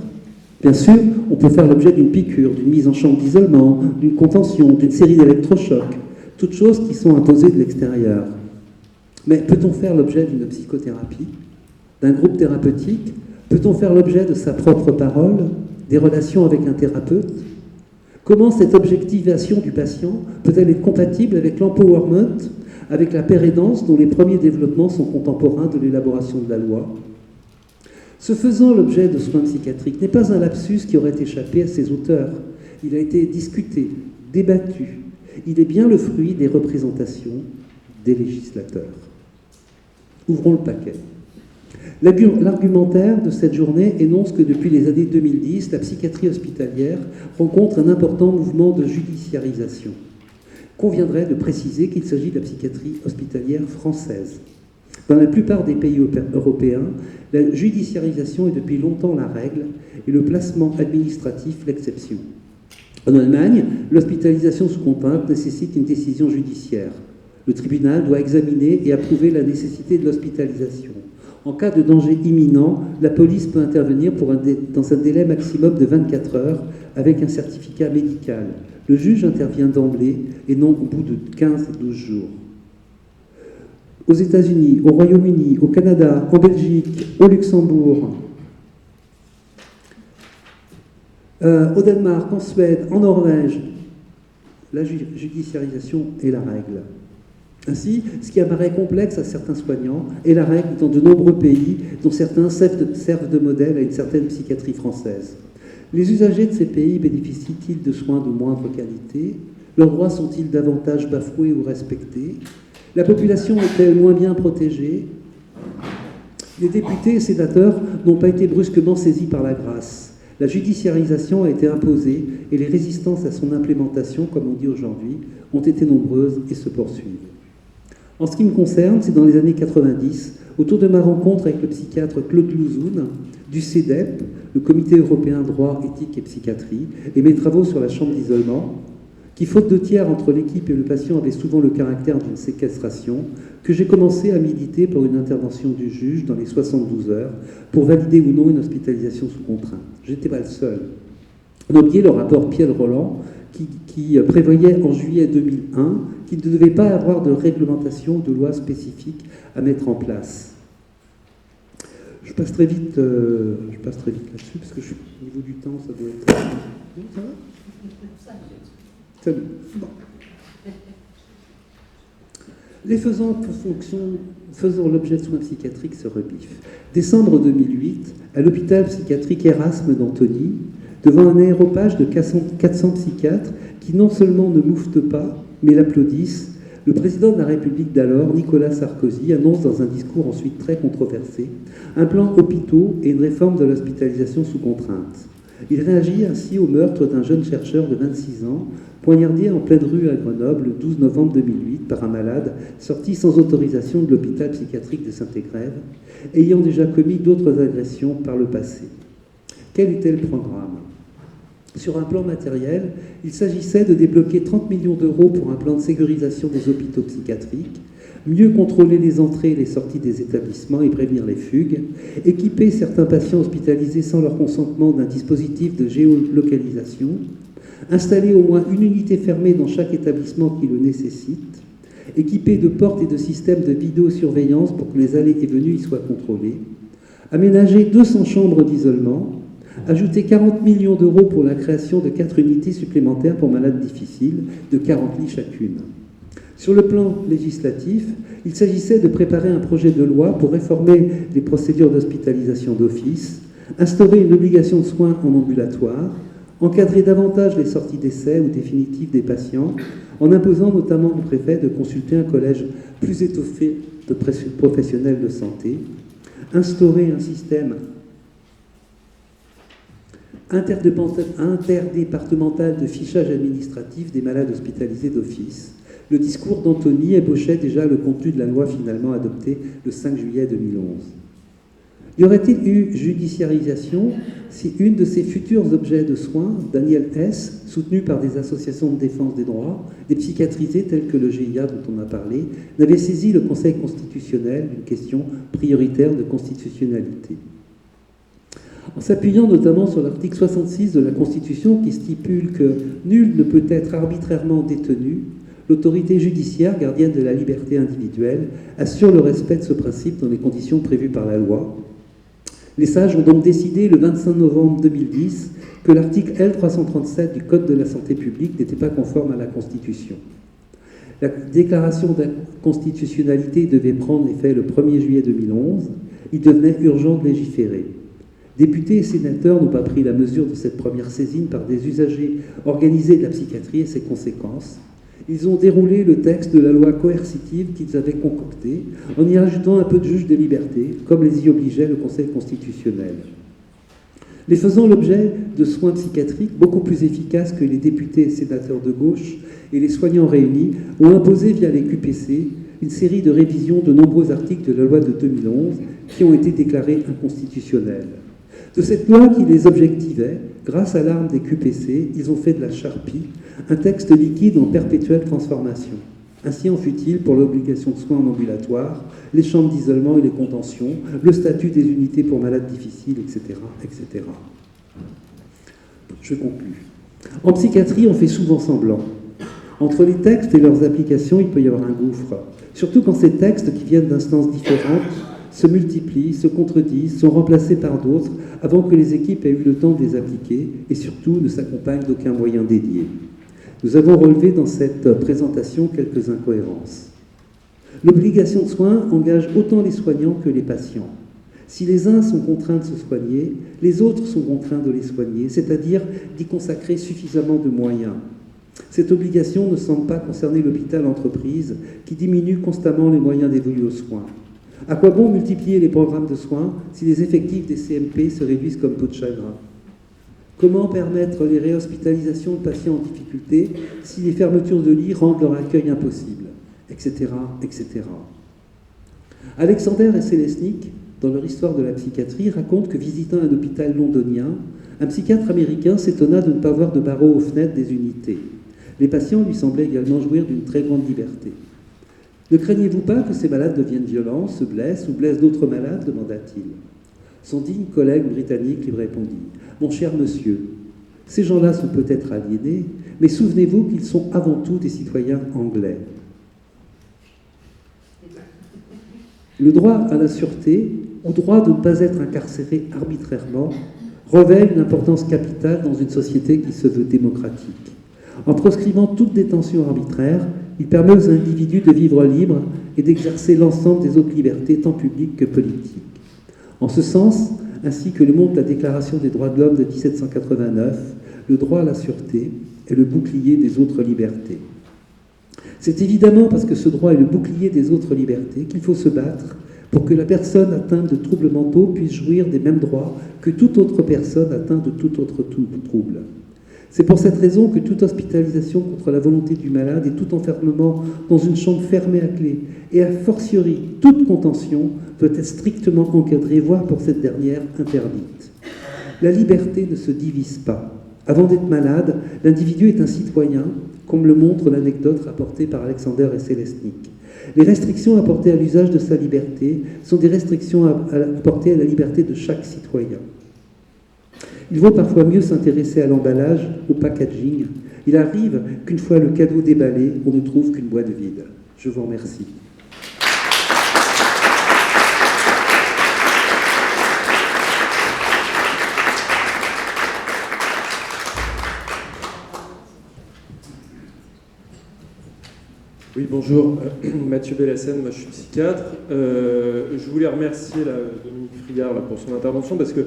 Bien sûr, on peut faire l'objet d'une piqûre, d'une mise en chambre d'isolement, d'une contention, d'une série d'électrochocs, toutes choses qui sont imposées de l'extérieur. Mais peut-on faire l'objet d'une psychothérapie, d'un groupe thérapeutique ? Peut-on faire l'objet de sa propre parole, des relations avec un thérapeute ? Comment cette objectivation du patient peut-elle être compatible avec l'empowerment, avec la pérédance dont les premiers développements sont contemporains de l'élaboration de la loi ? Ce faisant l'objet de soins psychiatriques n'est pas un lapsus qui aurait échappé à ses auteurs. Il a été discuté, débattu. Il est bien le fruit des représentations des législateurs. Ouvrons le paquet. L'argumentaire de cette journée énonce que depuis les années 2010, la psychiatrie hospitalière rencontre un important mouvement de judiciarisation. Conviendrait de préciser qu'il s'agit de la psychiatrie hospitalière française. Dans la plupart des pays européens, la judiciarisation est depuis longtemps la règle et le placement administratif l'exception. En Allemagne, l'hospitalisation sous contrainte nécessite une décision judiciaire. Le tribunal doit examiner et approuver la nécessité de l'hospitalisation. En cas de danger imminent, la police peut intervenir dans un délai maximum de 24 heures avec un certificat médical. Le juge intervient d'emblée et non au bout de 15 et 12 jours. Aux États-Unis, au Royaume-Uni, au Canada, en Belgique, au Luxembourg, au Danemark, en Suède, en Norvège, la judiciarisation est la règle. Ainsi, ce qui apparaît complexe à certains soignants est la règle dans de nombreux pays dont certains servent de modèle à une certaine psychiatrie française. Les usagers de ces pays bénéficient-ils de soins de moindre qualité? Leurs droits sont-ils davantage bafoués ou respectés? La population est-elle moins bien protégée? Les députés et sénateurs n'ont pas été brusquement saisis par la grâce. La judiciarisation a été imposée et les résistances à son implémentation, comme on dit aujourd'hui, ont été nombreuses et se poursuivent. En ce qui me concerne, c'est dans les années 90, autour de ma rencontre avec le psychiatre Claude Louzoun, du CEDEP, le Comité européen droit, éthique et psychiatrie, et mes travaux sur la chambre d'isolement, qui, faute de tiers entre l'équipe et le patient, avait souvent le caractère d'une séquestration, que j'ai commencé à militer pour une intervention du juge dans les 72 heures pour valider ou non une hospitalisation sous contrainte. Je n'étais pas le seul. On a oublié le rapport Piel-Roland qui prévoyait en juillet 2001 qu'il ne devait pas avoir de réglementation ou de loi spécifique à mettre en place. Je passe très vite là-dessus parce que au niveau du temps, ça doit être... Ça va ? C'est bon. Les faisant l'objet de soins psychiatriques se rebiffent. Décembre 2008, à l'hôpital psychiatrique Erasme d'Antony, devant un aéropage de 400 psychiatres qui non seulement ne mouftent pas, mais l'applaudissent, le président de la République d'alors, Nicolas Sarkozy, annonce dans un discours ensuite très controversé un plan hôpitaux et une réforme de l'hospitalisation sous contrainte. Il réagit ainsi au meurtre d'un jeune chercheur de 26 ans, poignardé en pleine rue à Grenoble le 12 novembre 2008 par un malade sorti sans autorisation de l'hôpital psychiatrique de Saint-Égrève, ayant déjà commis d'autres agressions par le passé. Quel était le programme ? Sur un plan matériel, il s'agissait de débloquer 30 millions d'euros pour un plan de sécurisation des hôpitaux psychiatriques, mieux contrôler les entrées et les sorties des établissements et prévenir les fugues, équiper certains patients hospitalisés sans leur consentement d'un dispositif de géolocalisation, installer au moins une unité fermée dans chaque établissement qui le nécessite, équiper de portes et de systèmes de vidéosurveillance pour que les allées et venues y soient contrôlées, aménager 200 chambres d'isolement, ajouter 40 millions d'euros pour la création de 4 unités supplémentaires pour malades difficiles, de 40 lits chacune. Sur le plan législatif, il s'agissait de préparer un projet de loi pour réformer les procédures d'hospitalisation d'office, instaurer une obligation de soins en ambulatoire, encadrer davantage les sorties d'essai ou définitives des patients, en imposant notamment au préfet de consulter un collège plus étoffé de professionnels de santé, instaurer un système interdépartemental de fichage administratif des malades hospitalisés d'office. Le discours d'Antony ébauchait déjà le contenu de la loi finalement adoptée le 5 juillet 2011. Y aurait-il eu judiciarisation si une de ces futurs objets de soins, Daniel S., soutenu par des associations de défense des droits, des psychiatrisés tels que le GIA dont on a parlé, n'avait saisi le Conseil constitutionnel d'une question prioritaire de constitutionnalité? En s'appuyant notamment sur l'article 66 de la Constitution qui stipule que nul ne peut être arbitrairement détenu, l'autorité judiciaire, gardienne de la liberté individuelle, assure le respect de ce principe dans les conditions prévues par la loi. Les sages ont donc décidé le 25 novembre 2010 que l'article L337 du Code de la santé publique n'était pas conforme à la Constitution. La déclaration d'inconstitutionnalité devait prendre effet le 1er juillet 2011. Il devenait urgent de légiférer. Députés et sénateurs n'ont pas pris la mesure de cette première saisine par des usagers organisés de la psychiatrie et ses conséquences. Ils ont déroulé le texte de la loi coercitive qu'ils avaient concoctée, en y ajoutant un peu de juge des libertés, comme les y obligeait le Conseil constitutionnel. Les faisant l'objet de soins psychiatriques beaucoup plus efficaces que les députés et sénateurs de gauche et les soignants réunis ont imposé via les QPC une série de révisions de nombreux articles de la loi de 2011 qui ont été déclarés inconstitutionnels. De cette loi qui les objectivait, grâce à l'arme des QPC, ils ont fait de la charpie un texte liquide en perpétuelle transformation. Ainsi en fut-il pour l'obligation de soins en ambulatoire, les chambres d'isolement et les contentions, le statut des unités pour malades difficiles, etc., etc. Je conclus. En psychiatrie, on fait souvent semblant. Entre les textes et leurs applications, il peut y avoir un gouffre. Surtout quand ces textes, qui viennent d'instances différentes, se multiplient, se contredisent, sont remplacés par d'autres, avant que les équipes aient eu le temps de les appliquer, et surtout ne s'accompagnent d'aucun moyen dédié. Nous avons relevé dans cette présentation quelques incohérences. L'obligation de soins engage autant les soignants que les patients. Si les uns sont contraints de se soigner, les autres sont contraints de les soigner, c'est-à-dire d'y consacrer suffisamment de moyens. Cette obligation ne semble pas concerner l'hôpital-entreprise qui diminue constamment les moyens dévolus aux soins. À quoi bon multiplier les programmes de soins si les effectifs des CMP se réduisent comme peau de chagrin ? Comment permettre les réhospitalisations de patients en difficulté si les fermetures de lits rendent leur accueil impossible, etc., etc. Alexander et Selesnik, dans leur histoire de la psychiatrie, racontent que visitant un hôpital londonien, un psychiatre américain s'étonna de ne pas voir de barreaux aux fenêtres des unités. Les patients lui semblaient également jouir d'une très grande liberté. « Ne craignez-vous pas que ces malades deviennent violents, se blessent ou blessent d'autres malades ?» demanda-t-il. Son digne collègue britannique lui répondit « Mon cher monsieur, ces gens-là sont peut-être aliénés, mais souvenez-vous qu'ils sont avant tout des citoyens anglais. » Le droit à la sûreté, ou droit de ne pas être incarcéré arbitrairement, revêt une importance capitale dans une société qui se veut démocratique. En proscrivant toute détention arbitraire, il permet aux individus de vivre libres et d'exercer l'ensemble des autres libertés, tant publiques que politiques. En ce sens, ainsi que le montre la Déclaration des droits de l'homme de 1789, le droit à la sûreté est le bouclier des autres libertés. C'est évidemment parce que ce droit est le bouclier des autres libertés qu'il faut se battre pour que la personne atteinte de troubles mentaux puisse jouir des mêmes droits que toute autre personne atteinte de tout autre trouble. C'est pour cette raison que toute hospitalisation contre la volonté du malade et tout enfermement dans une chambre fermée à clé, et a fortiori toute contention, peut être strictement encadrée, voire pour cette dernière interdite. La liberté ne se divise pas. Avant d'être malade, l'individu est un citoyen, comme le montre l'anecdote rapportée par Alexander et Selesnik. Les restrictions apportées à l'usage de sa liberté sont des restrictions apportées à la liberté de chaque citoyen. Il vaut parfois mieux s'intéresser à l'emballage, au packaging. Il arrive qu'une fois le cadeau déballé, on ne trouve qu'une boîte vide. Je vous remercie. Oui, bonjour, Mathieu Bellassène, moi je suis psychiatre. Je voulais remercier Dominique Friard pour son intervention parce que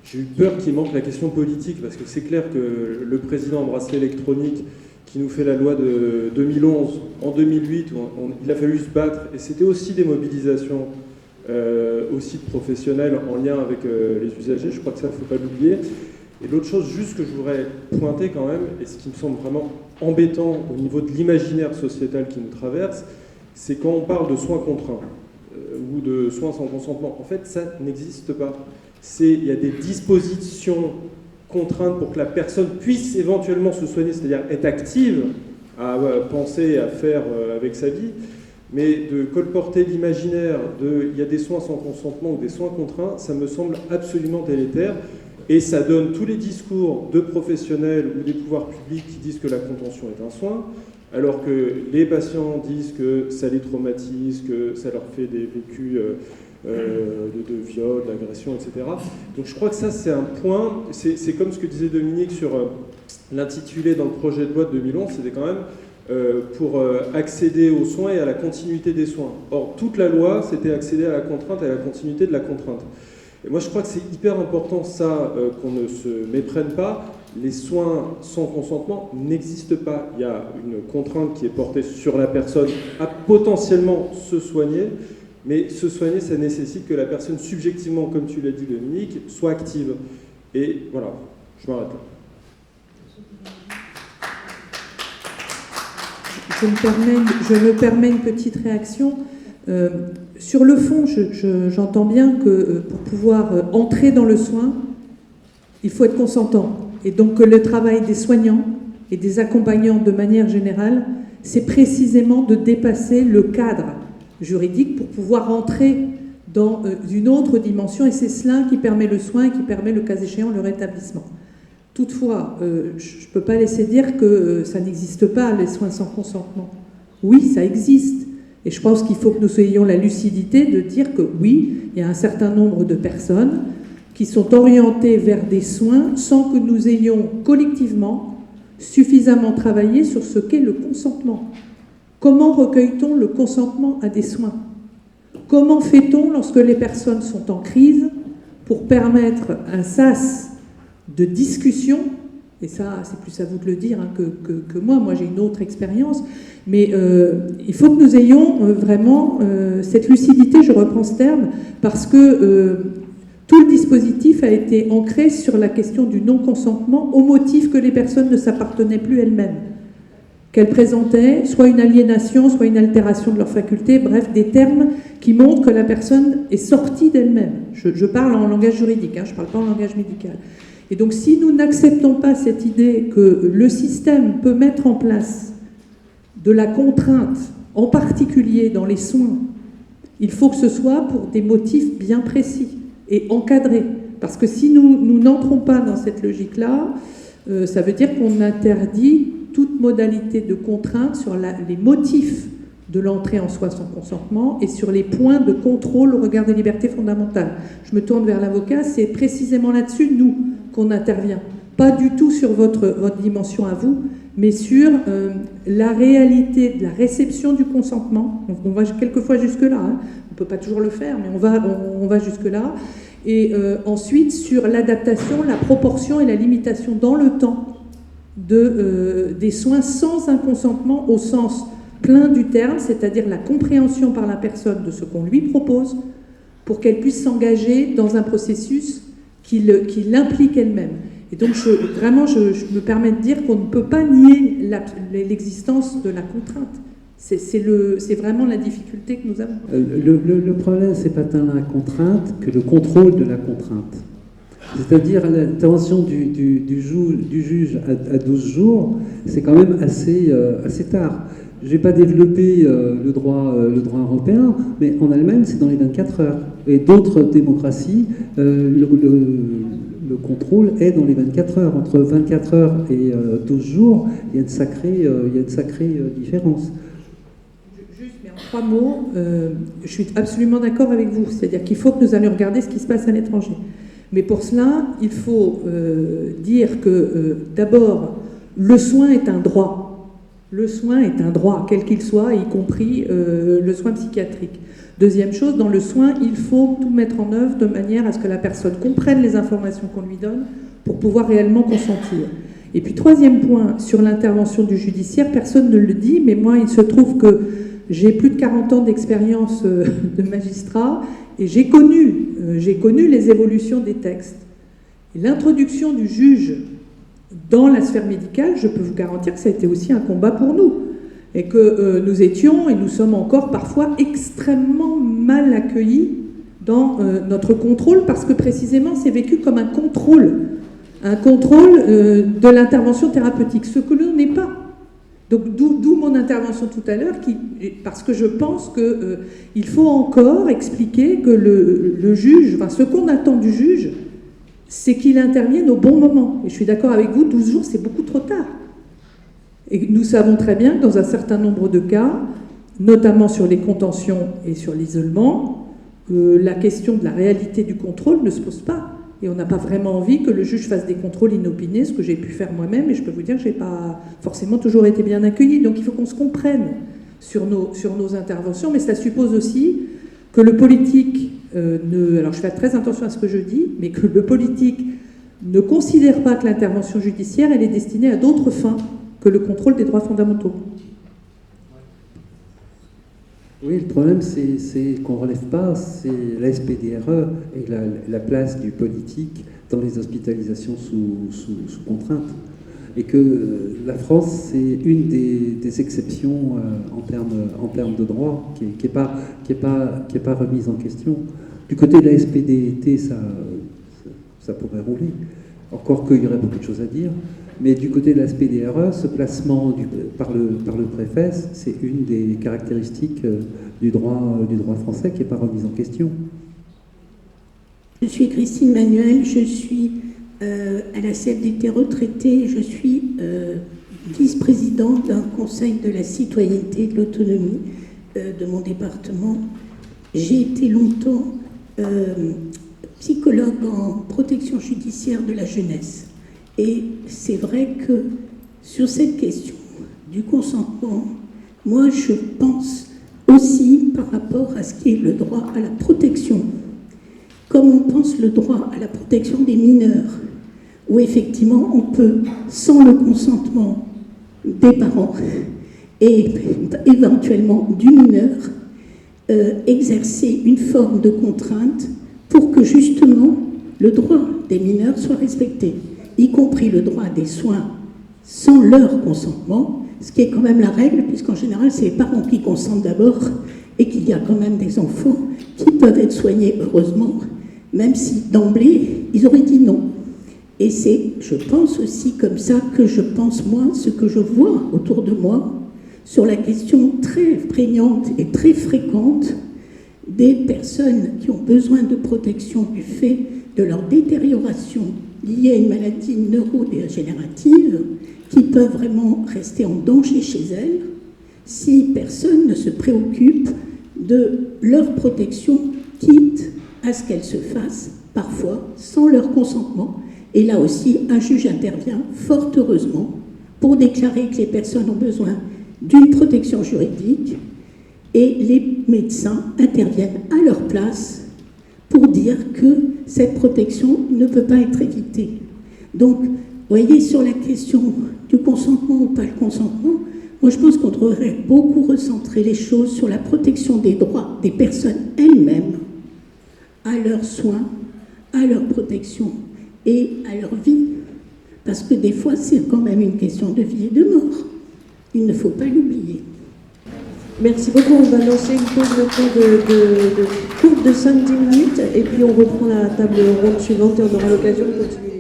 j'ai eu peur qu'il manque la question politique, parce que c'est clair que le président en bracelet électronique qui nous fait la loi de 2011, en 2008, il a fallu se battre, et c'était aussi des mobilisations, aussi de professionnels en lien avec les usagers, je crois que ça, il ne faut pas l'oublier. Et l'autre chose juste que je voudrais pointer quand même, et ce qui me semble vraiment embêtant au niveau de l'imaginaire sociétal qui nous traverse, c'est quand on parle de soins contraints ou de soins sans consentement. En fait, ça n'existe pas. Il y a des dispositions contraintes pour que la personne puisse éventuellement se soigner, c'est-à-dire être active, à penser, à faire avec sa vie, mais de colporter l'imaginaire il y a des soins sans consentement ou des soins contraints, ça me semble absolument délétère. Et ça donne tous les discours de professionnels ou des pouvoirs publics qui disent que la contention est un soin, alors que les patients disent que ça les traumatise, que ça leur fait des vécus de viol, d'agression, etc. Donc je crois que ça, c'est un point, c'est comme ce que disait Dominique sur l'intitulé dans le projet de loi de 2011, c'était quand même pour accéder aux soins et à la continuité des soins. Or, toute la loi, c'était accéder à la contrainte et à la continuité de la contrainte. Et moi, je crois que c'est hyper important, ça, qu'on ne se méprenne pas. Les soins sans consentement n'existent pas. Il y a une contrainte qui est portée sur la personne à potentiellement se soigner, mais se soigner, ça nécessite que la personne, subjectivement, comme tu l'as dit, Dominique, soit active. Et voilà, je m'arrête là. je me permets une petite réaction. Sur le fond, j'entends bien que pour pouvoir entrer dans le soin, il faut être consentant. Et donc que le travail des soignants et des accompagnants de manière générale, c'est précisément de dépasser le cadre juridique pour pouvoir entrer dans une autre dimension. Et c'est cela qui permet le soin et qui permet, le cas échéant, le rétablissement. Toutefois, je ne peux pas laisser dire que ça n'existe pas, les soins sans consentement. Oui, ça existe. Et je pense qu'il faut que nous ayons la lucidité de dire que oui, il y a un certain nombre de personnes qui sont orientées vers des soins sans que nous ayons collectivement suffisamment travaillé sur ce qu'est le consentement. Comment recueille-t-on le consentement à des soins? Comment fait-on lorsque les personnes sont en crise pour permettre un sas de discussion? Et ça, c'est plus à vous de le dire hein, que moi. Moi, j'ai une autre expérience. Mais il faut que nous ayons vraiment cette lucidité, je reprends ce terme, parce que tout le dispositif a été ancré sur la question du non-consentement au motif que les personnes ne s'appartenaient plus elles-mêmes. Qu'elles présentaient soit une aliénation, soit une altération de leurs facultés, bref, des termes qui montrent que la personne est sortie d'elle-même. Je parle en langage juridique, hein, je ne parle pas en langage médical. Et donc si nous n'acceptons pas cette idée que le système peut mettre en place de la contrainte, en particulier dans les soins, il faut que ce soit pour des motifs bien précis et encadrés. Parce que si nous n'entrons pas dans cette logique-là, ça veut dire qu'on interdit toute modalité de contrainte sur les motifs de l'entrée en soins sans consentement et sur les points de contrôle au regard des libertés fondamentales. Je me tourne vers l'avocat, c'est précisément là-dessus, nous, qu'on intervient. Pas du tout sur votre dimension à vous, mais sur la réalité de la réception du consentement. On va quelquefois jusque-là, hein. On ne peut pas toujours le faire, mais on va jusque-là. Et ensuite, sur l'adaptation, la proportion et la limitation dans le temps des soins sans un consentement au sens plein du terme, c'est-à-dire la compréhension par la personne de ce qu'on lui propose pour qu'elle puisse s'engager dans un processus qui l'implique elle-même. Et donc, je me permets de dire qu'on ne peut pas nier l'existence de la contrainte. C'est vraiment la difficulté que nous avons. Le problème, c'est pas tant la contrainte que le contrôle de la contrainte. C'est-à-dire l'intervention du juge à 12 jours, c'est quand même assez tard. Je n'ai pas développé le droit européen, mais en Allemagne, c'est dans les 24 heures. Et d'autres démocraties, le contrôle est dans les 24 heures. Entre 24 heures et 12 jours, il y a une sacrée différence. Juste, mais en 3 mots, je suis absolument d'accord avec vous. C'est-à-dire qu'il faut que nous allions regarder ce qui se passe à l'étranger. Mais pour cela, il faut dire que, d'abord, le soin est un droit. Le soin est un droit, quel qu'il soit, y compris le soin psychiatrique. Deuxième chose, dans le soin, il faut tout mettre en œuvre de manière à ce que la personne comprenne les informations qu'on lui donne pour pouvoir réellement consentir. Et puis troisième point, sur l'intervention du judiciaire, personne ne le dit, mais moi, il se trouve que j'ai plus de 40 ans d'expérience de magistrat et j'ai connu les évolutions des textes. Et l'introduction du juge dans la sphère médicale, je peux vous garantir que ça a été aussi un combat pour nous. Et que nous étions, et nous sommes encore parfois extrêmement mal accueillis dans notre contrôle, parce que précisément c'est vécu comme un contrôle de l'intervention thérapeutique, ce que l'on n'est pas. Donc d'où mon intervention tout à l'heure, parce que je pense qu'il faut encore expliquer que le juge, enfin ce qu'on attend du juge, c'est qu'il intervienne au bon moment. Et je suis d'accord avec vous, 12 jours c'est beaucoup trop tard. Et nous savons très bien que dans un certain nombre de cas, notamment sur les contentions et sur l'isolement, la question de la réalité du contrôle ne se pose pas. Et on n'a pas vraiment envie que le juge fasse des contrôles inopinés, ce que j'ai pu faire moi-même, et je peux vous dire que je n'ai pas forcément toujours été bien accueillie. Donc il faut qu'on se comprenne sur nos interventions, mais ça suppose aussi que le politique alors je fais très attention à ce que je dis, mais que le politique ne considère pas que l'intervention judiciaire, elle est destinée à d'autres fins que le contrôle des droits fondamentaux. Oui, le problème, c'est qu'on ne relève pas, c'est la SPDRE et la place du politique dans les hospitalisations sous contrainte. et que la France, c'est une des exceptions en termes de droit qui est pas remise en question. Du côté de la SPDT, ça pourrait rouler. Encore qu'il y aurait beaucoup de choses à dire. Mais du côté de la SPDRE, ce placement par le préfet, c'est une des caractéristiques du droit français qui n'est pas remise en question. Je suis Christine Manuel, je suis à la CFDT retraitée, je suis vice-présidente d'un conseil de la citoyenneté et de l'autonomie de mon département. J'ai été longtemps psychologue en protection judiciaire de la jeunesse. Et c'est vrai que sur cette question du consentement, moi je pense aussi par rapport à ce qui est le droit à la protection, comme on pense le droit à la protection des mineurs, où effectivement on peut, sans le consentement des parents et éventuellement du mineur, exercer une forme de contrainte pour que justement le droit des mineurs soit respecté, y compris le droit des soins sans leur consentement, ce qui est quand même la règle, puisqu'en général, c'est les parents qui consentent d'abord, et qu'il y a quand même des enfants qui peuvent être soignés, heureusement, même si d'emblée, ils auraient dit non. Et c'est, je pense aussi comme ça que je pense, moi, ce que je vois autour de moi, sur la question très prégnante et très fréquente des personnes qui ont besoin de protection du fait de leur détérioration liée à une maladie neurodégénérative, qui peuvent vraiment rester en danger chez elles si personne ne se préoccupe de leur protection, quitte à ce qu'elles se fassent parfois sans leur consentement. Et là aussi, un juge intervient fort heureusement pour déclarer que les personnes ont besoin d'une protection juridique et les médecins interviennent à leur place pour dire que cette protection ne peut pas être évitée. Donc, vous voyez, sur la question du consentement ou pas le consentement, moi je pense qu'on devrait beaucoup recentrer les choses sur la protection des droits des personnes elles-mêmes, à leurs soins, à leur protection et à leur vie. Parce que des fois, c'est quand même une question de vie et de mort. Il ne faut pas l'oublier. Merci beaucoup. On va lancer une pause de courte de 5-10 minutes et puis on reprend la table ronde suivante et on aura l'occasion de continuer.